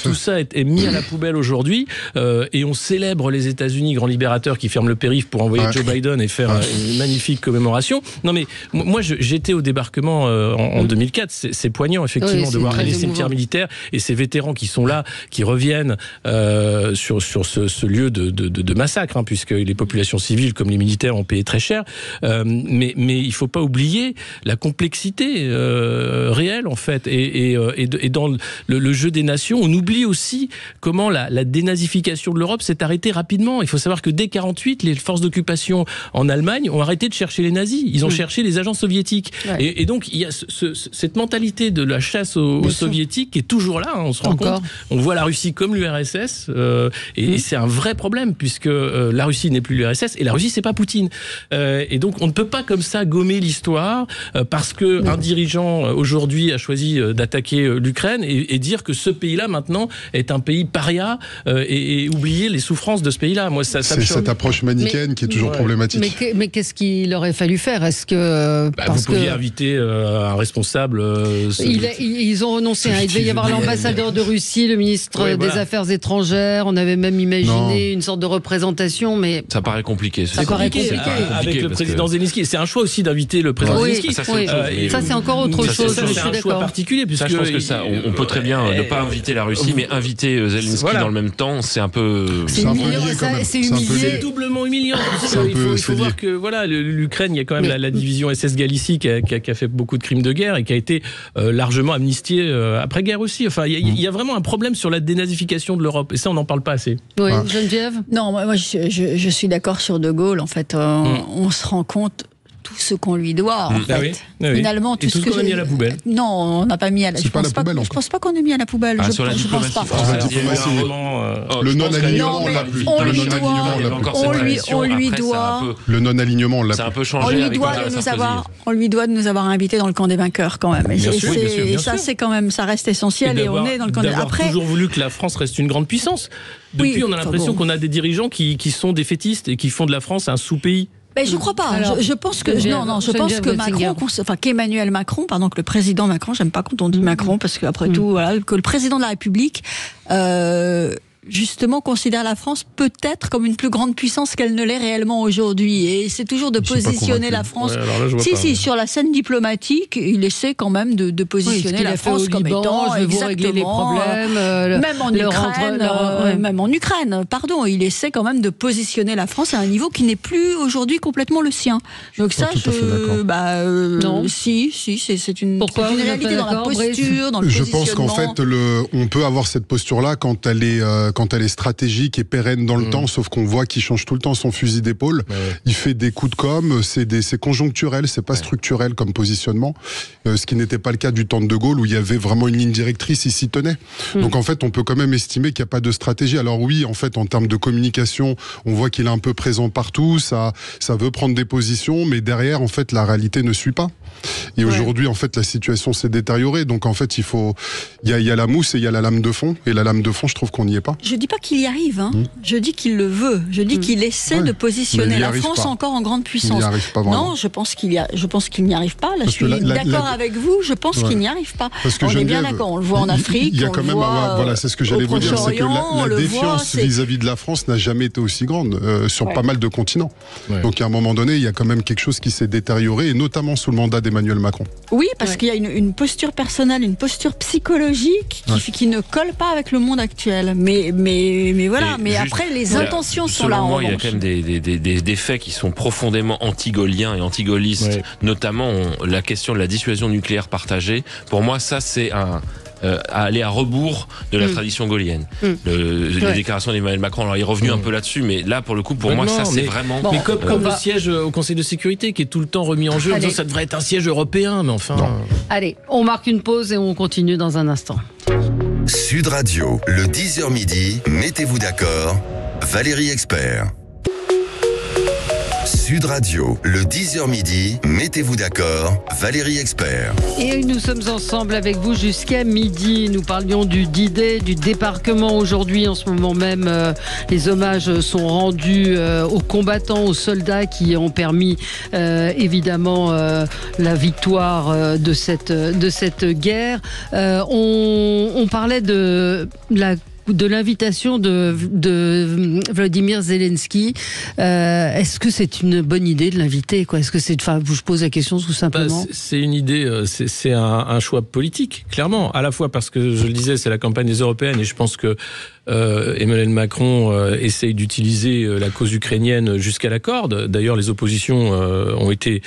Tout ça est mis à la poubelle aujourd'hui, et on célèbre les États-Unis, grands libérateurs qui ferment le périph' pour envoyer Joe Biden et faire une magnifique commémoration. Non mais moi j'étais au débarquement en 2004, c'est poignant effectivement de voir les cimetières militaires et ces vétérans qui sont là, qui reviennent sur ce lieu de massacre, puisque les populations civiles comme les militaires ont payé très cher, mais il faut pas oublier la complexité réelle en fait, et dans le jeu des nations, on oublie aussi comment la dénazification de l'Europe s'est arrêtée rapidement. Il faut savoir que dès 1948, les forces d'occupation en Allemagne ont arrêté de chercher les nazis, ils ont cherché les agents soviétiques, et donc il y a cette mentalité de la chasse aux soviétiques qui est toujours là, on se rend compte, on voit la Russie comme l'URSS, et c'est un vrai problème, puisque la Russie n'est plus l'URSS, et la Russie c'est pas Poutine, et donc on ne peut pas comme ça gommer l'histoire parce que un dirigeant aujourd'hui a choisi d'attaquer l'Ukraine et dire que ce pays-là maintenant est un pays paria, et oublier les souffrances de ce pays-là. Moi, ça c'est cette approche manichéenne qui est toujours problématique. Mais qu'est-ce qu'il aurait fallu faire? Est-ce que vous pouviez inviter un responsable? Ils ont renoncé. Il devait y avoir l'ambassadeur de Russie, le ministre des Affaires étrangères. On avait même imaginé une sorte de représentation, mais ça paraît compliqué. Ça paraît compliqué. Avec le président Zelensky. C'est un choix aussi d'inviter le président Zelensky. Ça c'est encore autre chose. C'est un choix particulier, puisque je pense que on peut très bien ne pas inviter la Russie, mais inviter Zelensky dans le même temps, c'est un peu. C'est humiliant. C'est doublement humiliant. Il faut voir que l'Ukraine, il y a quand même la division SS Galicie qui a fait beaucoup de crimes de guerre et qui a été largement amnistiée après-guerre aussi. Enfin, il y a vraiment un problème sur la dénazification de l'Europe, et ça, on n'en parle pas assez. Oui, Geneviève? Non, moi je suis d'accord sur De Gaulle. En fait, on se rend compte tout ce qu'on lui doit, en fait. Finalement, tout ce qu'on a mis à la poubelle. Non, on n'a pas mis à la poubelle. Je pense pas qu'on ait mis à la poubelle. Je pense pas. Le non-alignement, on l'a plus. On lui doit. Le non-alignement, on l'a plus. C'est un peu changé. On lui doit de nous avoir invités dans le camp des vainqueurs, quand même. Et ça, c'est quand même, ça reste essentiel, et on est dans le camp des vainqueurs. Après, toujours voulu que la France reste une grande puissance. Depuis, on a l'impression qu'on a des dirigeants qui sont défaitistes et qui font de la France un sous-pays. Mais je crois pas. Alors, je pense que qu'Emmanuel Macron, que le président Macron, j'aime pas quand on dit Macron, parce qu'après tout, que le président de la République justement considère la France peut-être comme une plus grande puissance qu'elle ne l'est réellement aujourd'hui, et c'est toujours de positionner la France sur la scène diplomatique. Il essaie quand même de positionner la France comme étant je vais vous régler les problèmes, même en Ukraine, il essaie quand même de positionner la France à un niveau qui n'est plus aujourd'hui complètement le sien. Donc ça, non. Si, c'est une réalité dans la posture, dans le positionnement. Je pense qu'en fait, on peut avoir cette posture-là quand elle est stratégique et pérenne dans le temps, sauf qu'on voit qu'il change tout le temps son fusil d'épaule. Il fait des coups de com', c'est conjoncturel, c'est pas structurel comme positionnement. Ce qui n'était pas le cas du temps de De Gaulle, où il y avait vraiment une ligne directrice, il s'y tenait. Donc en fait, on peut quand même estimer qu'il n'y a pas de stratégie. Alors oui, en fait, en termes de communication, on voit qu'il est un peu présent partout, ça veut prendre des positions, mais derrière, en fait, la réalité ne suit pas. Et aujourd'hui, en fait, la situation s'est détériorée. Donc en fait, il y a la mousse et il y a la lame de fond. Et la lame de fond, je trouve qu'on n'y est pas. Je dis pas qu'il y arrive, hein. Je dis qu'il le veut. Je dis qu'il essaie de positionner la France encore en grande puissance. Il n'y arrive pas vraiment. Non, je pense qu'il n'y arrive pas. Là, je suis d'accord avec vous. Je pense qu'il n'y arrive pas. On est bien d'accord. On le voit en Afrique. Il y a quand même, voilà, c'est ce que j'allais vous dire, c'est que la défiance vis-à-vis de la France n'a jamais été aussi grande sur pas mal de continents. Donc à un moment donné, il y a quand même quelque chose qui s'est détérioré, et notamment sous le mandat d'Emmanuel Macron. Oui, parce qu'il y a une posture personnelle, une posture psychologique qui ne colle pas avec le monde actuel. Mais voilà. Mais après, les intentions sont là. Selon moi, il y a quand même des faits qui sont profondément anti-gaulliens et anti-gaullistes, notamment la question de la dissuasion nucléaire partagée. Pour moi, ça, c'est à aller à rebours de la tradition gaullienne. Les déclarations d'Emmanuel Macron, alors il est revenu un peu là-dessus, mais là, pour le coup, pour moi, ça, c'est vraiment... Mais comme le siège au Conseil de sécurité, qui est tout le temps remis en jeu, en disant ça devrait être un siège européen, mais enfin... Allez, on marque une pause et on continue dans un instant. Sud Radio, le 10h midi, mettez-vous d'accord, Valérie Expert. Sud Radio, le 10h midi, mettez-vous d'accord, Valérie Expert. Et nous sommes ensemble avec vous jusqu'à midi. Nous parlions du D-Day, du débarquement aujourd'hui. En ce moment même, les hommages sont rendus aux combattants, aux soldats qui ont permis évidemment la victoire de cette guerre. On parlait de l'invitation de Volodymyr Zelensky. Est-ce que c'est une bonne idée de l'inviter, quoi? Est-ce que je pose la question tout simplement. C'est une idée, c'est un choix politique, clairement. À la fois parce que, je le disais, c'est la campagne des européennes, et je pense que Emmanuel Macron essaye d'utiliser la cause ukrainienne jusqu'à la corde. D'ailleurs, les oppositions ont été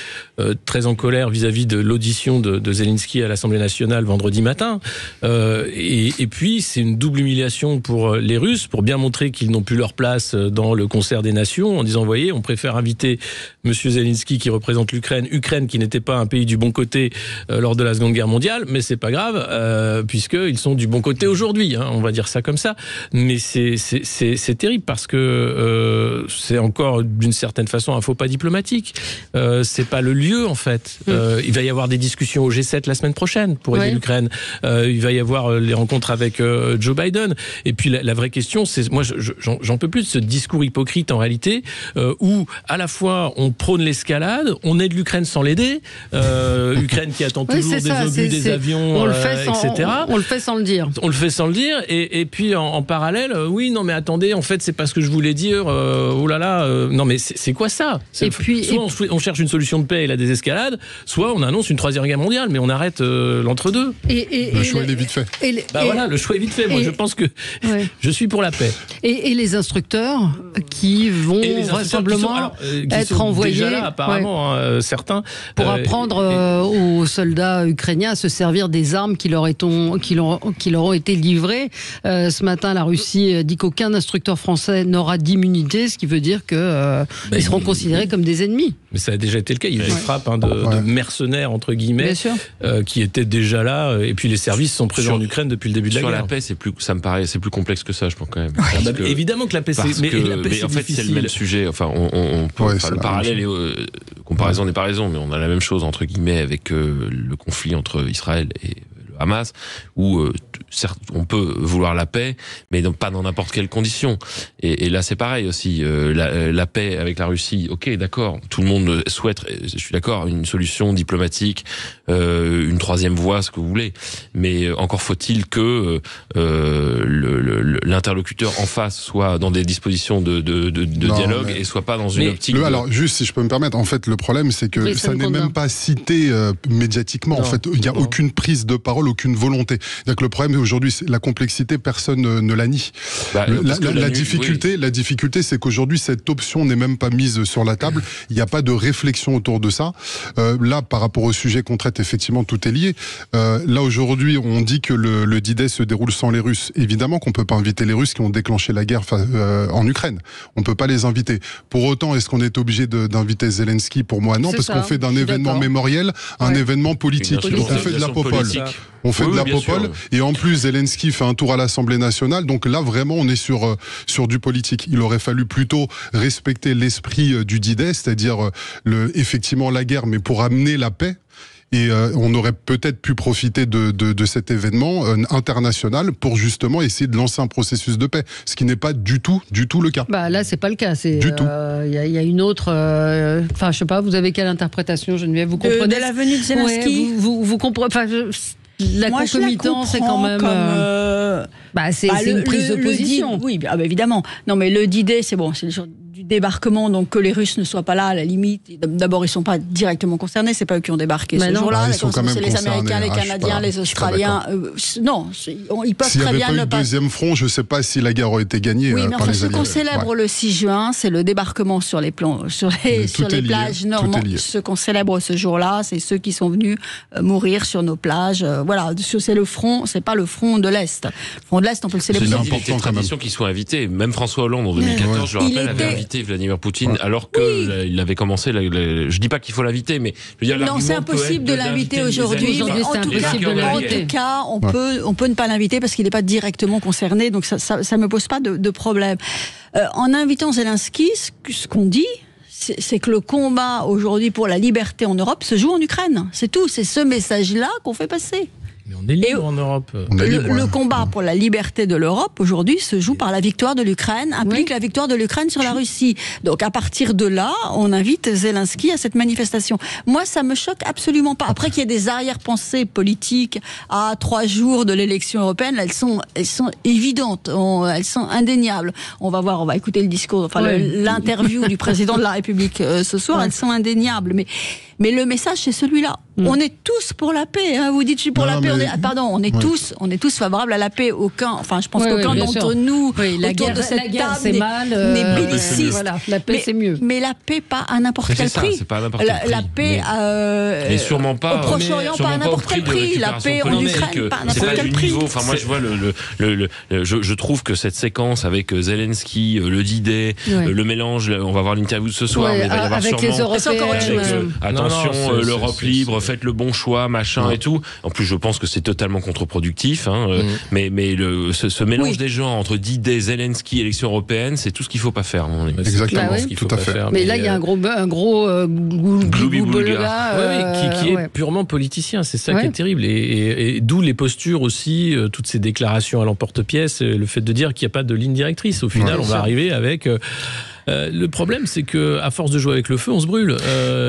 très en colère vis-à-vis de l'audition de Zelensky à l'Assemblée nationale vendredi matin. Et puis, c'est une double humiliation pour les Russes, pour bien montrer qu'ils n'ont plus leur place dans le concert des nations, en disant, vous voyez, on préfère inviter Monsieur Zelensky qui représente Ukraine qui n'était pas un pays du bon côté lors de la Seconde Guerre mondiale, mais c'est pas grave, puisqu'ils sont du bon côté aujourd'hui, on va dire ça comme ça. Mais c'est terrible parce que c'est encore d'une certaine façon un faux pas diplomatique. C'est pas le lieu, en fait. Il va y avoir des discussions au G7 la semaine prochaine pour aider l'Ukraine. Il va y avoir les rencontres avec Joe Biden. Et puis la vraie question, c'est, moi j'en peux plus de ce discours hypocrite en réalité, où à la fois on prône l'escalade, on aide l'Ukraine sans l'aider, Ukraine qui attend toujours des obus, des avions, etc. On le fait sans le dire. On le fait sans le dire, et puis en parallèle, oui, non mais attendez, en fait c'est pas ce que je voulais dire, oh là là, non mais c'est quoi ça? Soit on cherche une solution de paix et la désescalade, soit on annonce une troisième guerre mondiale, mais on arrête l'entre-deux. Le choix il est vite fait. Voilà, le choix est vite fait. Moi je pense que je suis suis pour la paix. Et les instructeurs qui vont vraisemblablement être envoyés déjà là, apparemment, certains pour apprendre aux soldats ukrainiens à se servir des armes qui leur ont été livrées. Ce matin, la Russie dit qu'aucun instructeur français n'aura d'immunité, ce qui veut dire qu'ils seront considérés comme des ennemis. Mais ça a déjà été le cas. Il y a des frappes de mercenaires, entre guillemets, qui étaient déjà là. Et puis les services sont présents en Ukraine depuis le début de la guerre. Sur la paix, ça me paraît plus complexe que ça, je pense quand même. Évidemment que la paix, mais en fait, c'est le même sujet. Enfin, on peut, le parallèle, comparaison n'est pas raison, mais on a la même chose entre guillemets avec le conflit entre Israël et le Hamas, où certes, on peut vouloir la paix, mais pas dans n'importe quelles conditions. Et là, c'est pareil aussi. La paix avec la Russie, ok, d'accord. Tout le monde souhaite, je suis d'accord, une solution diplomatique, une troisième voie, ce que vous voulez. Mais encore faut-il que l'interlocuteur en face soit dans des dispositions de dialogue et soit pas dans une optique. Alors, juste si je peux me permettre, en fait, le problème, c'est que ça n'est même pas cité médiatiquement. En fait, il n'y a aucune prise de parole, aucune volonté. C'est-à-dire que le problème aujourd'hui, c'est la complexité, personne ne la nie. La difficulté, c'est qu'aujourd'hui, cette option n'est même pas mise sur la table. Il n'y a pas de réflexion autour de ça. Là, par rapport au sujet qu'on traite, effectivement, tout est lié. Là, aujourd'hui, on dit que le D-Day se déroule sans les Russes. Évidemment qu'on peut pas inviter les Russes qui ont déclenché la guerre en Ukraine. On peut pas les inviter. Pour autant, est-ce qu'on est obligé d'inviter Zelensky? Pour moi, non, parce qu'on fait d'un événement mémoriel un événement politique. Donc, on fait de la popole. On fait de la popole, et en plus Zelensky fait un tour à l'Assemblée nationale, donc là vraiment on est sur du politique. Il aurait fallu plutôt respecter l'esprit du D-Day, c'est-à-dire effectivement la guerre, mais pour amener la paix. Et on aurait peut-être pu profiter de cet événement international pour justement essayer de lancer un processus de paix, ce qui n'est pas du tout le cas. Bah là, c'est pas le cas. Du tout. Il y a une autre. Enfin, je sais pas. Vous avez quelle interprétation, Geneviève? Vous comprenez de la venue de Zelensky? Vous comprenez. Enfin, la concomitance, c'est quand même. C'est une prise de position. Oui, évidemment. Non, mais le D-Day, c'est bon, c'est le jour du débarquement, donc que les Russes ne soient pas là, à la limite. D'abord, ils ne sont pas directement concernés, c'est pas eux qui ont débarqué ce jour-là. C'est les Américains, les Canadiens, les Australiens. Non, ils peuvent très bien ne pas. S'il n'y avait pas eu deuxième front, je ne sais pas si la guerre aurait été gagnée par les Alliés. Ce qu'on célèbre le 6 juin, c'est le débarquement sur les plages normandes. Ce qu'on célèbre ce jour-là, c'est ceux qui sont venus mourir sur nos plages. Voilà, c'est le front, c'est pas le front de l'Est. Le front de l'Est, on peut le célébrer. C'est important, une tradition qu'ils soient invités. Même François Hollande, en 2014, je le rappelle, avait invité Vladimir Poutine, alors qu'il avait commencé. Je dis pas qu'il faut l'inviter, mais je veux dire, non, c'est impossible de l'inviter aujourd'hui. En tout cas, on peut ne pas l'inviter parce qu'il n'est pas directement concerné, donc ça me pose pas de problème. En invitant Zelensky, ce qu'on dit, c'est que le combat aujourd'hui pour la liberté en Europe se joue en Ukraine. C'est tout. C'est ce message-là qu'on fait passer. Mais on est libre en Europe. Le combat pour la liberté de l'Europe aujourd'hui se joue par la victoire de l'Ukraine, implique la victoire de l'Ukraine sur la Russie. Donc à partir de là, on invite Zelensky à cette manifestation. Moi, ça me choque absolument pas. Après qu'il y ait des arrière-pensées politiques à 3 jours de l'élection européenne, elles sont évidentes, elles sont indéniables. On va écouter le discours, l'interview du président de la République ce soir, elles sont indéniables. Mais le message, c'est celui-là. On est tous pour la paix. Hein. Vous dites, je suis pour la paix. On est tous favorables à la paix. Je pense qu'aucun d'entre nous, autour de cette table, c'est mal. N'est belliciste. Voilà, la paix, c'est mieux. Mais la paix, pas à n'importe quel prix. C'est pas à n'importe quel prix. La paix, mais sûrement pas, au Proche-Orient, pas à n'importe quel prix. La paix en Ukraine, pas à n'importe quel prix. Enfin, moi, je vois je trouve que cette séquence avec Zelensky, le D-Day, le mélange, on va voir l'interview de ce soir, mais il va y avoir avec sûrement. Les Européens, attention, l'Europe libre, faites le bon choix, machin et tout. En plus, je pense que c'est totalement contre-productif. Mais ce mélange des genres entre D-Day, Zelensky, élection européenne, c'est tout ce qu'il faut pas faire. Exactement, ce qu'il faut pas faire. Mais là, il y a un gros qui est purement politicien. C'est ça qui est terrible. Et d'où les postures aussi, toutes ces déclarations à l'emporte-pièce, le fait de dire qu'il n'y a pas de ligne directrice. Au final, on va arriver avec. Le problème, c'est que à force de jouer avec le feu, on se brûle.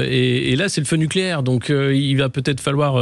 Et là, c'est le feu nucléaire. Donc, il va peut-être falloir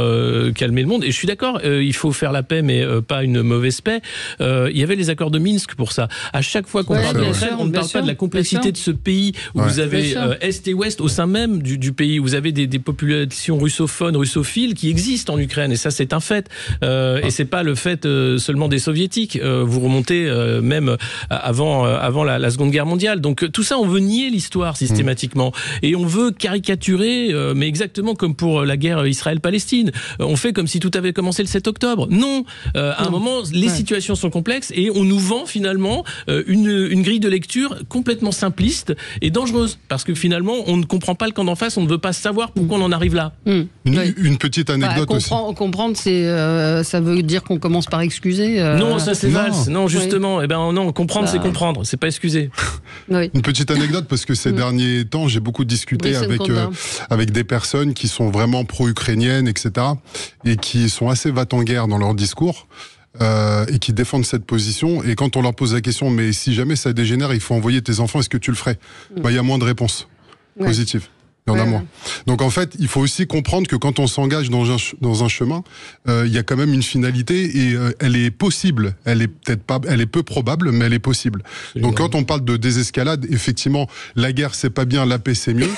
calmer le monde. Et je suis d'accord, il faut faire la paix, mais pas une mauvaise paix. Il y avait les accords de Minsk pour ça. À chaque fois qu'on parle de l'Ukraine, on ne parle pas de la complexité de ce pays où vous avez Est et Ouest au sein même du pays. Vous avez des populations russophones, russophiles qui existent en Ukraine. Et ça, c'est un fait. Et c'est pas le fait seulement des soviétiques. Vous remontez même avant la Seconde Guerre mondiale. Donc, tout ça, on veut nier l'histoire systématiquement. Et on veut caricaturer, mais exactement comme pour la guerre Israël-Palestine. On fait comme si tout avait commencé le 7 octobre. Non. À un moment, les situations sont complexes et on nous vend finalement une grille de lecture complètement simpliste et dangereuse. Parce que finalement, on ne comprend pas le camp d'en face, on ne veut pas savoir pourquoi on en arrive là. Une petite anecdote aussi. Comprendre, ça veut dire qu'on commence par excuser. Non, ça c'est valse. Non, justement. Non, comprendre, c'est comprendre. C'est pas excuser. Une petite anecdote, parce que ces derniers temps, j'ai beaucoup discuté avec des personnes qui sont vraiment pro-ukrainiennes, etc., et qui sont assez va-t-en-guerre dans leur discours, et qui défendent cette position. Et quand on leur pose la question, mais si jamais ça dégénère, il faut envoyer tes enfants, est-ce que tu le ferais ? Il y a moins de réponses positives. Il y en a moins. Donc en fait, il faut aussi comprendre que quand on s'engage dans un chemin, il y a quand même une finalité et elle est possible. Elle est peut-être pas, elle est peu probable, mais elle est possible. Donc quand on parle de désescalade, effectivement, la guerre c'est pas bien, la paix c'est mieux.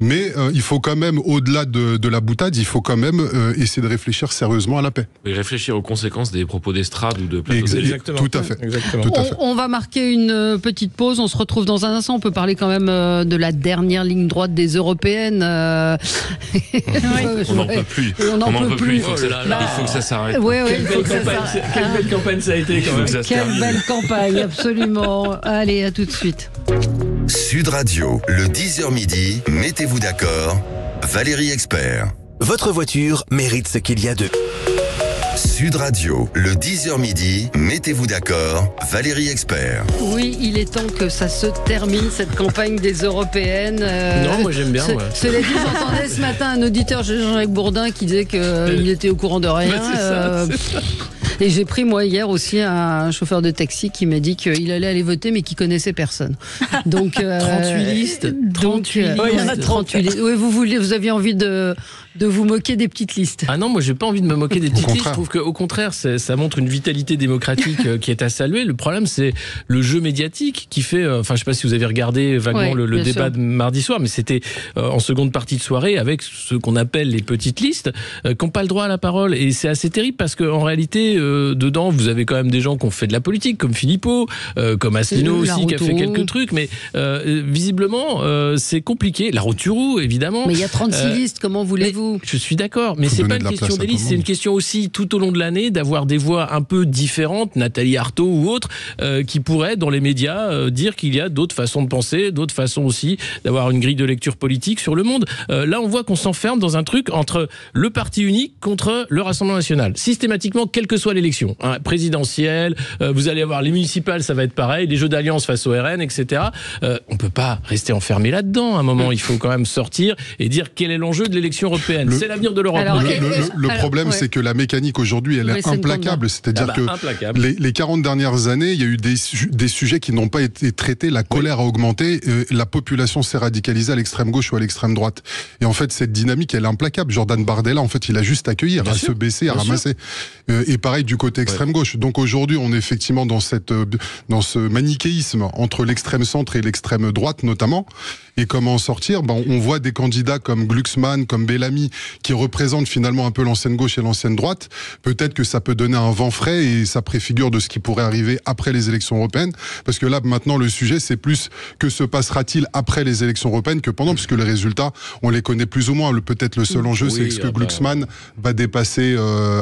Mais il faut quand même, au-delà de la boutade, il faut quand même essayer de réfléchir sérieusement à la paix. Et réfléchir aux conséquences des propos d'estrade ou de plateau. Exactement. Tout à fait. Exactement. On va marquer une petite pause. On se retrouve dans un instant. On peut parler quand même de la dernière ligne droite des européennes. On n'en peut plus. On n'en peut plus. Il faut que ça s'arrête. Quelle belle campagne ça a été quand même. Quelle belle campagne, absolument. Allez, à tout de suite. Sud Radio, le 10h midi, mettez-vous d'accord, Valérie Expert. Votre voiture mérite ce qu'il y a de... Sud Radio, le 10h midi, mettez-vous d'accord, Valérie Expert. Oui, il est temps que ça se termine, cette campagne des européennes. Non, moi j'aime bien. Cela dit, j'entendais ce matin un auditeur, Jean-Jacques Bourdin, qui disait qu'il était au courant de rien. C'est ça. Et j'ai pris moi hier aussi un chauffeur de taxi qui m'a dit qu'il allait aller voter mais qu'il connaissait personne. Donc 38 listes. Donc il y en a 38 listes. Oui, vous aviez envie de vous moquer des petites listes. Ah non, moi j'ai pas envie de me moquer des petites listes. Je trouve qu'au contraire, ça montre une vitalité démocratique qui est à saluer. Le problème, c'est le jeu médiatique qui fait. Enfin, je sais pas si vous avez regardé vaguement le débat de mardi soir, mais c'était en seconde partie de soirée avec ce qu'on appelle les petites listes qui n'ont pas le droit à la parole. Et c'est assez terrible parce qu'en réalité, dedans, vous avez quand même des gens qui ont fait de la politique, comme Philippot, comme Asselineau aussi, qui a fait quelques trucs. Mais visiblement, c'est compliqué. La Roturou, évidemment. Mais il y a 36 listes, comment voulez-vous? Je suis d'accord, mais c'est pas une question des listes, c'est une question aussi tout au long de l'année d'avoir des voix un peu différentes, Nathalie Arthaud ou autres, qui pourraient dans les médias dire qu'il y a d'autres façons de penser, d'autres façons aussi d'avoir une grille de lecture politique sur le monde. Là, on voit qu'on s'enferme dans un truc entre le parti unique contre le Rassemblement national. Systématiquement, quelle que soit l'élection, présidentielle, vous allez avoir les municipales, ça va être pareil, les jeux d'alliance face au RN, etc. On peut pas rester enfermé là-dedans. À un moment, il faut quand même sortir et dire quel est l'enjeu de l'élection européenne. C'est l'avenir de l'Europe. Le problème, c'est que la mécanique aujourd'hui, elle est implacable. C'est-à-dire que les 40 dernières années, il y a eu des sujets qui n'ont pas été traités. La colère a augmenté. La population s'est radicalisée à l'extrême gauche ou à l'extrême droite. Et en fait, cette dynamique, elle est implacable. Jordan Bardella, en fait, il a juste à accueillir, à se baisser, à ramasser. Et pareil du côté extrême gauche. Donc aujourd'hui, on est effectivement dans ce manichéisme entre l'extrême centre et l'extrême droite, notamment. Et comment en sortir? On voit des candidats comme Glucksmann, comme Bellamy, qui représentent finalement un peu l'ancienne gauche et l'ancienne droite. Peut-être que ça peut donner un vent frais et ça préfigure de ce qui pourrait arriver après les élections européennes. Parce que là, maintenant, le sujet, c'est plus que se passera-t-il après les élections européennes que pendant, puisque les résultats, on les connaît plus ou moins. Peut-être le seul enjeu, c'est est-ce que Glucksmann va dépasser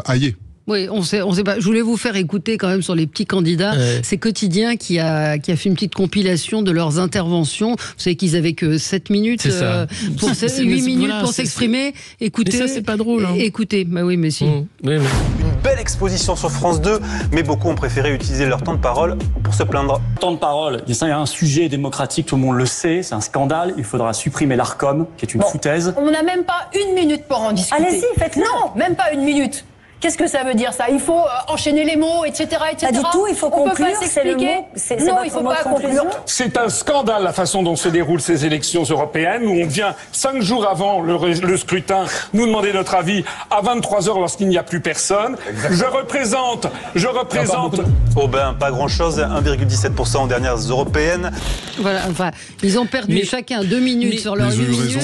Hayet. Oui, on sait pas. Je voulais vous faire écouter quand même sur les petits candidats. C'est Quotidien qui a fait une petite compilation de leurs interventions. Vous savez qu'ils avaient que 7 minutes, 8 minutes pour s'exprimer. Écoutez. Mais ça, c'est pas drôle. Écoutez. Bah oui, mais si. Une belle exposition sur France 2, mais beaucoup ont préféré utiliser leur temps de parole pour se plaindre. Temps de parole, il y a un sujet démocratique, tout le monde le sait, c'est un scandale. Il faudra supprimer l'Arcom, qui est une foutaise. On n'a même pas 1 minute pour en discuter. Allez-y, faites-le. Non, même pas 1 minute. Qu'est-ce que ça veut dire, ça? Il faut enchaîner les mots, etc., etc. Pas du tout, il faut conclure. On peut pas s'expliquer. Non, il faut pas conclure. C'est un scandale, la façon dont se déroulent ces élections européennes, où on vient 5 jours avant le scrutin nous demander notre avis à 23h lorsqu'il n'y a plus personne. Exactement. Je représente... Pas grand-chose, 1,17% aux dernières européennes. Voilà, enfin, ils ont perdu chacun 2 minutes sur leur 8 minutes.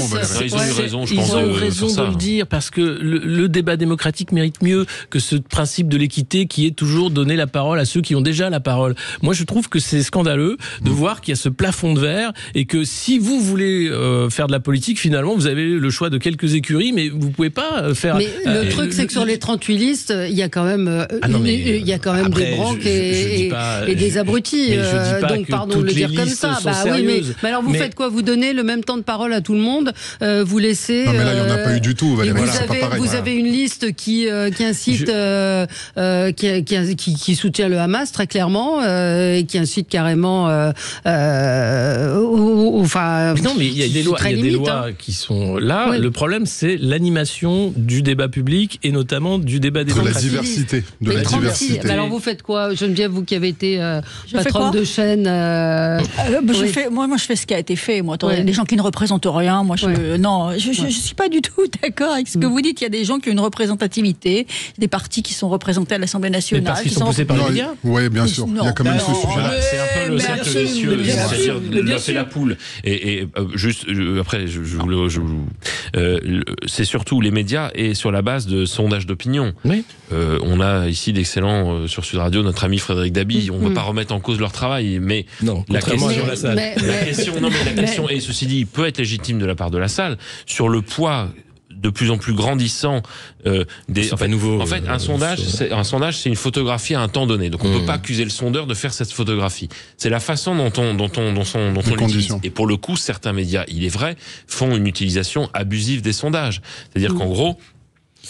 Ils ont eu raison, je pense. Ils ont raison de le dire, parce que le débat démocratique mérite mieux que ce principe de l'équité qui est toujours donner la parole à ceux qui ont déjà la parole. Moi, je trouve que c'est scandaleux de voir qu'il y a ce plafond de verre et que si vous voulez faire de la politique, finalement, vous avez le choix de quelques écuries, mais vous pouvez pas faire... Mais le truc, c'est que sur les 38 listes, il y a quand même, des branques et des abrutis. Donc, pardon de le dire comme ça. Mais alors, vous faites quoi? Vous donnez le même temps de parole à tout le monde, vous laissez... Non, mais là, il n'y en a pas eu du tout, Valérie. Vous avez une liste qui incite, qui soutient le Hamas très clairement, et qui incite carrément, non, mais il y a des lois, qui sont là. Oui. Le problème, c'est l'animation du débat public et notamment du débat démocratique. De la diversité. Mais alors vous faites quoi, Geneviève, vous qui avez été patronne de chaîne? Moi, je fais ce qui a été fait. Moi, les gens qui ne représentent rien. Moi, je suis pas du tout d'accord avec ce que vous dites. Il y a des gens qui ont une représentativité, des partis qui sont représentés à l'Assemblée nationale. Mais parce qu'ils sont poussés par les médias. Oui, bien sûr. Il y a quand même ce sujet-là. C'est un peu le cercle vicieux, c'est-à-dire l'œuf et la poule. Et juste après, c'est surtout les médias et sur la base de sondages d'opinion. Oui. On a ici d'excellents sur Sud Radio, notre ami Frédéric Dabi. On ne va pas remettre en cause leur travail, mais la question, et ceci dit, peut être légitime de la part de la salle, sur le poids de plus en plus grandissant un sondage, c'est une photographie à un temps donné. Donc on ne peut pas accuser le sondeur de faire cette photographie. C'est la façon dont on l'utilise. Et pour le coup, certains médias, il est vrai, font une utilisation abusive des sondages. C'est-à-dire qu'en gros,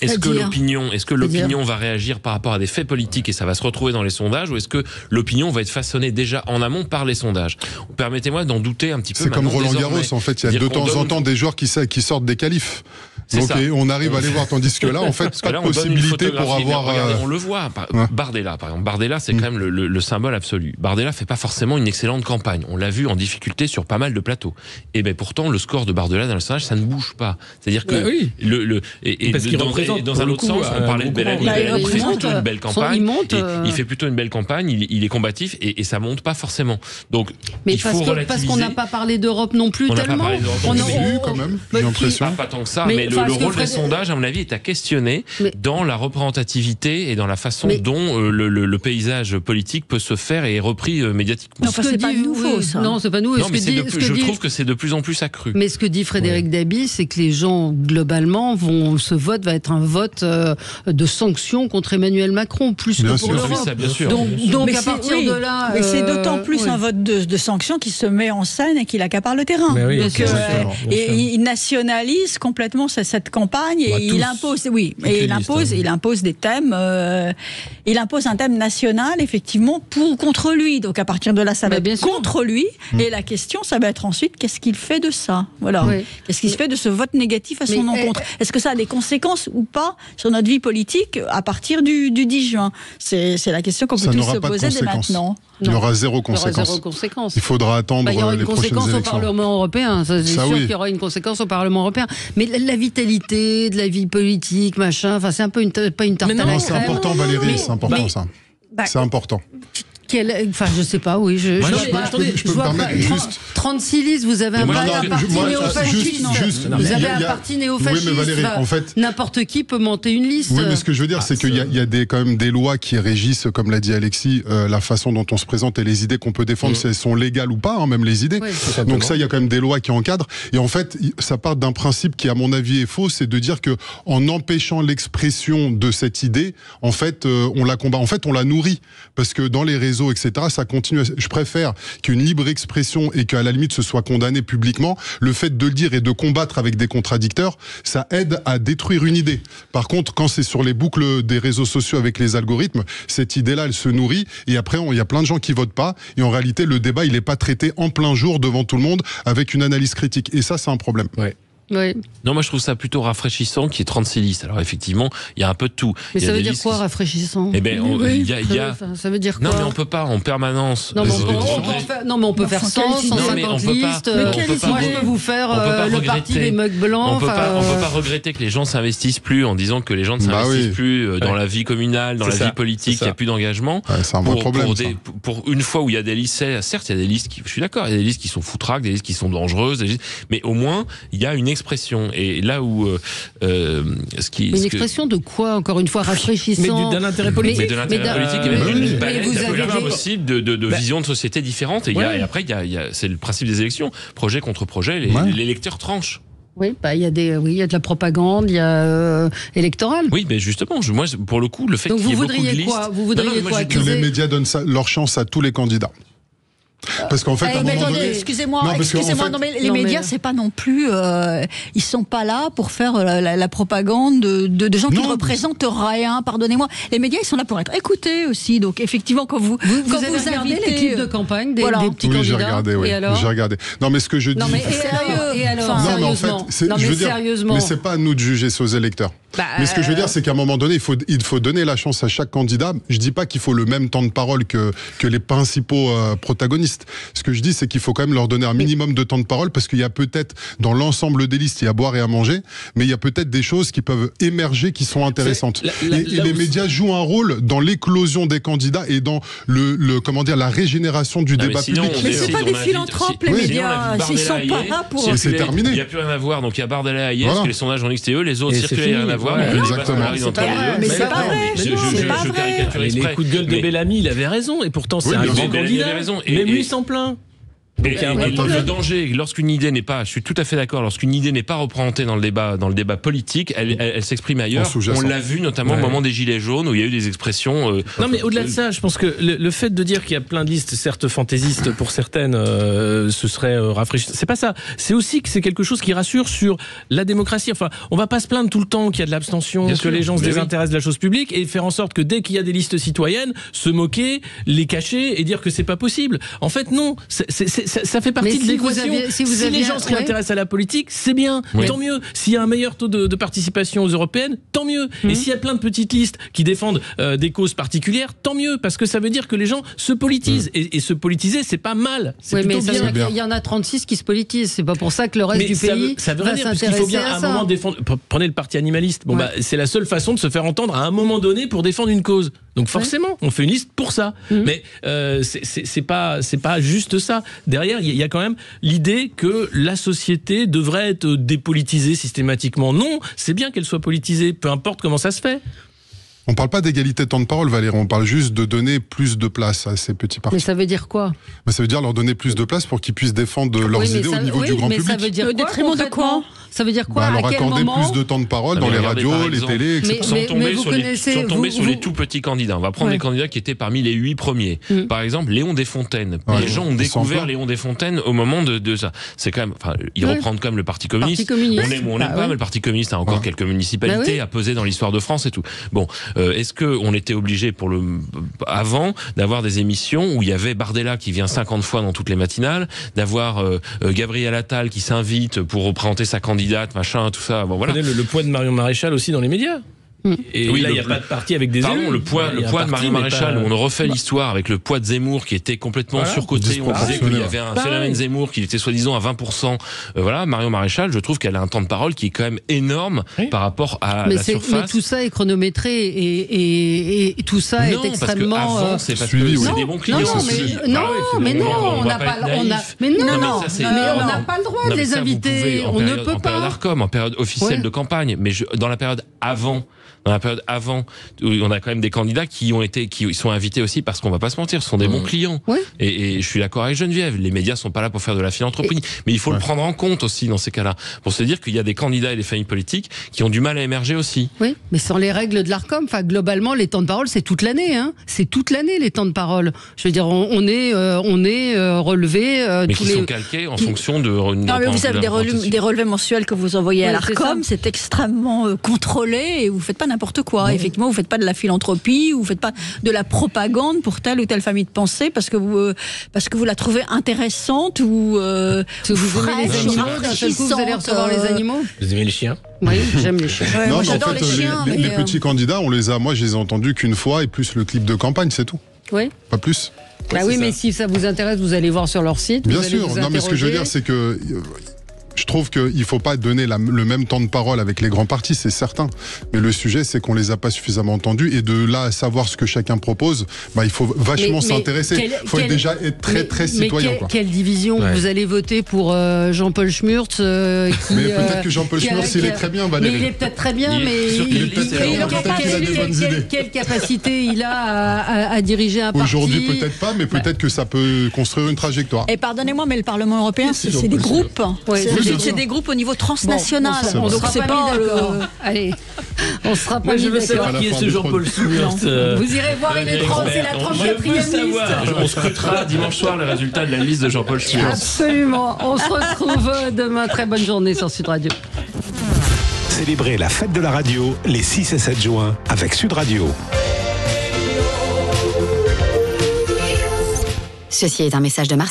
Est-ce que l'opinion va réagir par rapport à des faits politiques et ça va se retrouver dans les sondages, ou est-ce que l'opinion va être façonnée déjà en amont par les sondages? Permettez-moi d'en douter un petit peu. C'est comme Roland Garros, en fait. Il y a de temps en temps des joueurs qui sortent des qualifs. Donc on arrive à les voir, tandis que là, en fait, pas de possibilité pour avoir... Regardez, on le voit. Bardella, par exemple. Bardella, c'est quand même le symbole absolu. Bardella fait pas forcément une excellente campagne. On l'a vu en difficulté sur pas mal de plateaux. Et ben pourtant, le score de Bardella dans le sondage, ça ne bouge pas. C'est-à-dire que dans un autre sens, on parlait de Bellamy. Il fait plutôt une belle campagne. Il fait plutôt une belle campagne. Il est combatif et ça monte pas forcément. Donc, mais parce qu'on n'a pas parlé d'Europe non plus tellement. On a eu quand même. J'ai l'impression. Pas tant que ça, mais le rôle des sondages, à mon avis, est à questionner dans la représentativité et dans la façon dont le paysage politique peut se faire et est repris médiatiquement. Non, c'est pas nouveau, ça. Non, c'est pas nouveau. Non, mais je trouve que c'est de plus en plus accru. Mais ce que dit Frédéric Dabi, c'est que les gens, globalement, ce vote va être un vote de sanctions contre Emmanuel Macron, plus que pour l'Europe. Bien sûr. Donc à partir de là... Mais c'est d'autant plus un vote de sanctions qui se met en scène et qui accapare le terrain. Et il nationalise complètement cette campagne et il impose des thèmes. Il impose un thème national, effectivement, contre lui. Donc à partir de là, ça va être contre lui. Et la question, ça va être ensuite, qu'est-ce qu'il fait de ça? Voilà. Qu'est-ce qu'il fait de ce vote négatif à son encontre? Est-ce que ça a des conséquences ou pas sur notre vie politique à partir du 10 juin? C'est la question qu'on peut tous se poser dès maintenant. Il y aura zéro conséquence. Il faudra attendre les prochaines élections. Il y aura une conséquence au Parlement européen. C'est sûr qu'il y aura une conséquence au Parlement européen. Mais la vitalité de la vie politique, machin, enfin, c'est un peu pas une tarte à la crème. C'est important, Valérie, c'est important ça. C'est important. Enfin, je sais pas, oui. Je vois pas. 36 listes, vous avez un parti néofasciste. Vous avez un parti néofasciste. Oui, mais Valérie, en fait, n'importe qui peut monter une liste. Oui, mais ce que je veux dire, c'est qu'il y a quand même des lois qui régissent, comme l'a dit Alexis, la façon dont on se présente et les idées qu'on peut défendre, si elles sont légales ou pas, même les idées. Donc ça, il y a quand même des lois qui encadrent. Et en fait, ça part d'un principe qui, à mon avis, est faux, c'est de dire que en empêchant l'expression de cette idée, en fait, on la combat. En fait, on la nourrit. Parce que dans les réseaux, etc., ça continue. Je préfère qu'une libre expression et qu'à la limite ce soit condamné publiquement. Le fait de le dire et de combattre avec des contradicteurs, ça aide à détruire une idée. Par contre, quand c'est sur les boucles des réseaux sociaux avec les algorithmes, cette idée-là, elle se nourrit et après, il y a plein de gens qui votent pas et en réalité, le débat, il n'est pas traité en plein jour devant tout le monde avec une analyse critique. Et ça, c'est un problème. Ouais. Oui. Non, moi je trouve ça plutôt rafraîchissant qu'il y ait 36 listes. Alors effectivement, il y a un peu de tout. Mais ça veut dire quoi, rafraîchissant? Eh ben, ça veut dire quoi? Non, mais on peut pas en permanence. Non, mais on peut faire 100, 150 listes. Moi, je peux vous faire le parti des mugs blancs. On peut pas regretter que les gens s'investissent plus en disant que les gens ne s'investissent plus dans la vie communale, dans la vie politique. Il n'y a plus d'engagement. C'est un vrai problème. Pour une fois où il y a des listes, certes, il y a des listes qui, je suis d'accord, il y a des listes qui sont foutraques, des listes qui sont dangereuses, mais au moins il y a une expression. Et là où une expression de quoi, encore une fois, rafraîchissant, mais d'un intérêt politique. Mais de l'intérêt politique et même une palette possible de visions de société différentes. Et après, c'est le principe des élections. Projet contre projet, les électeurs tranchent. Oui, il y a de la propagande, il y a électorale. Oui, mais justement, moi, pour le coup, le fait qu'il y ait beaucoup de listes. Vous voudriez quoi? Que les médias donnent leur chance à tous les candidats. Parce qu'en fait, excusez-moi, non mais les médias, c'est pas non plus, ils sont pas là pour faire la propagande de gens qui ne représentent rien. Pardonnez-moi, les médias, ils sont là pour être écoutés aussi. Donc effectivement, quand vous avez regardé les clips de campagne des petits candidats, j'ai regardé. Non, mais ce que je dis, et alors, sérieusement, mais c'est pas à nous de juger aux électeurs. Mais ce que je veux dire, c'est qu'à un moment donné, il faut donner la chance à chaque candidat. Je dis pas qu'il faut le même temps de parole que les principaux protagonistes. Ce que je dis, c'est qu'il faut quand même leur donner un minimum de temps de parole parce qu'il y a peut-être, dans l'ensemble des listes, il y a à boire et à manger, mais il y a peut-être des choses qui peuvent émerger qui sont intéressantes. Et les médias jouent un rôle dans l'éclosion des candidats et dans la régénération du débat public. Mais c'est pas des philanthropes, les médias. Ils sont pas là pour... C'est terminé. Il n'y a plus rien à voir. Donc il y a Bardella et Hayes, que les sondages ont dit que c'était eux, les autres circulaient, il n'y a rien à voir. Exactement. Mais c'est pas vrai. Je caricature exprès. Les coups de gueule de Bellamy, il avait raison. Et pourtant, c'est un grand candidat. Même lui s'en plaint. Et le danger, lorsqu'une idée n'est pas, je suis tout à fait d'accord, lorsqu'une idée n'est pas représentée dans le débat politique, elle s'exprime ailleurs. On l'a vu notamment au moment des Gilets jaunes où il y a eu des expressions. Non, mais au-delà de ça, je pense que le fait de dire qu'il y a plein de listes, certes fantaisistes pour certaines, ce serait rafraîchissant. C'est pas ça. C'est aussi que c'est quelque chose qui rassure sur la démocratie. Enfin, on va pas se plaindre tout le temps qu'il y a de l'abstention, que les gens se désintéressent de la chose publique et faire en sorte que dès qu'il y a des listes citoyennes, se moquer, les cacher et dire que c'est pas possible. En fait, non. Ça fait partie de l'équation. Si les gens se réintéressent à la politique, c'est bien. Tant mieux. S'il y a un meilleur taux de participation aux européennes, tant mieux. Et s'il y a plein de petites listes qui défendent des causes particulières, tant mieux. Parce que ça veut dire que les gens se politisent. Et se politiser, c'est pas mal. C'est plutôt bien. Il y en a 36 qui se politisent. C'est pas pour ça que le reste du pays ça veut dire, parce qu'il faut bien à un moment défendre. Prenez le parti animaliste. Bon, c'est la seule façon de se faire entendre à un moment donné pour défendre une cause. Donc forcément, on fait une liste pour ça. Mais c'est pas juste ça. Derrière, il y a quand même l'idée que la société devrait être dépolitisée systématiquement. Non, c'est bien qu'elle soit politisée, peu importe comment ça se fait. On parle pas d'égalité de temps de parole, Valérie, on parle juste de donner plus de place à ces petits partis. Mais ça veut dire quoi ? Ça veut dire leur donner plus de place pour qu'ils puissent défendre leurs idées au niveau du grand public. Ça veut dire au détriment de quoi ? Ça veut dire quoi ? Leur accorder plus de temps de parole dans les radios, les télés, etc. Sont tombés sur les tout petits candidats. On va prendre les candidats qui étaient parmi les 8 premiers. Par exemple, Léon Desfontaines. Les gens ont découvert Léon Desfontaines au moment de ça. C'est quand même, ils reprennent quand même le Parti communiste. On aime ou on n'aime pas, mais le Parti communiste a encore quelques municipalités à peser dans l'histoire de France et tout. Bon, est-ce qu'on était obligé avant d'avoir des émissions où il y avait Bardella qui vient 50 fois dans toutes les matinales, d'avoir Gabriel Attal qui s'invite pour représenter sa candidate, machin, tout ça. Bon, voilà. Vous connaissez le poids de Marion Maréchal aussi dans les médias. Et là, il n'y a pas de parti avec des élus. Le poids de Marion Maréchal, où on refait l'histoire avec le poids de Zemmour qui était complètement surcoté. On disait qu'il y avait un phénomène Zemmour qui était soi-disant à 20%. Voilà, Marion Maréchal, je trouve qu'elle a un temps de parole qui est quand même énorme par rapport à la surface. Mais tout ça est chronométré et tout ça est extrêmement. Avant, c'est parce que c'est des bons clients. Non, on n'a pas le droit de les inviter. On ne peut pas. En période officielle de campagne, mais dans la période avant, on a quand même des candidats qui sont invités aussi parce qu'on va pas se mentir, ce sont des bons clients. Et je suis d'accord avec Geneviève, les médias sont pas là pour faire de la philanthropie, mais il faut le prendre en compte aussi dans ces cas-là, pour se dire qu'il y a des candidats et des familles politiques qui ont du mal à émerger aussi. Oui, mais sans les règles de l'Arcom, globalement, les temps de parole, c'est toute l'année. C'est toute l'année, les temps de parole. Je veux dire, on est relevé. Mais qui sont calqués en fonction de. Non, mais vous avez des relevés mensuels que vous envoyez à l'Arcom, c'est extrêmement contrôlé et vous faites pas n'importe quoi. Effectivement, vous faites pas de la philanthropie, vous faites pas de la propagande pour telle ou telle famille de pensée parce que vous la trouvez intéressante ou vous aimez les animaux, d'un seul coup vous allez recevoir les animaux. Vous aimez les chiens ? Oui, j'aime les chiens. Non, moi, j'adore les chiens. Les petits candidats, moi je les ai entendus qu'une fois et plus le clip de campagne, c'est tout. Oui. Pas plus. Oui, mais si ça vous intéresse, vous allez voir sur leur site. Bien sûr. Non, mais ce que je veux dire, c'est que je trouve qu'il ne faut pas donner le même temps de parole avec les grands partis, c'est certain. Mais le sujet, c'est qu'on ne les a pas suffisamment entendus. Et de là à savoir ce que chacun propose, il faut vachement s'intéresser. Il faut déjà être très citoyen. Quelle division vous allez voter pour Jean-Paul Schmurtz mais peut-être que Jean-Paul Schmurtz, il est très bien, Valérie. Mais il est peut-être très bien, mais quelle capacité il a à diriger un parti? Aujourd'hui, peut-être pas, mais peut-être que ça peut construire une trajectoire. Et pardonnez-moi, mais le Parlement européen, c'est des groupes. C'est des groupes au niveau transnational. Donc c'est pas allez, on sera pas mis d'accord. Je veux savoir qui est ce Jean-Paul Schmurtz. Vous irez voir, c'est la 34e liste. On scrutera dimanche soir les résultats de la liste de Jean-Paul Schmurtz. Absolument. On se retrouve demain. Très bonne journée sur Sud Radio. Célébrez la fête de la radio les 6 et 7 juin avec Sud Radio. Ceci est un message de Marseille.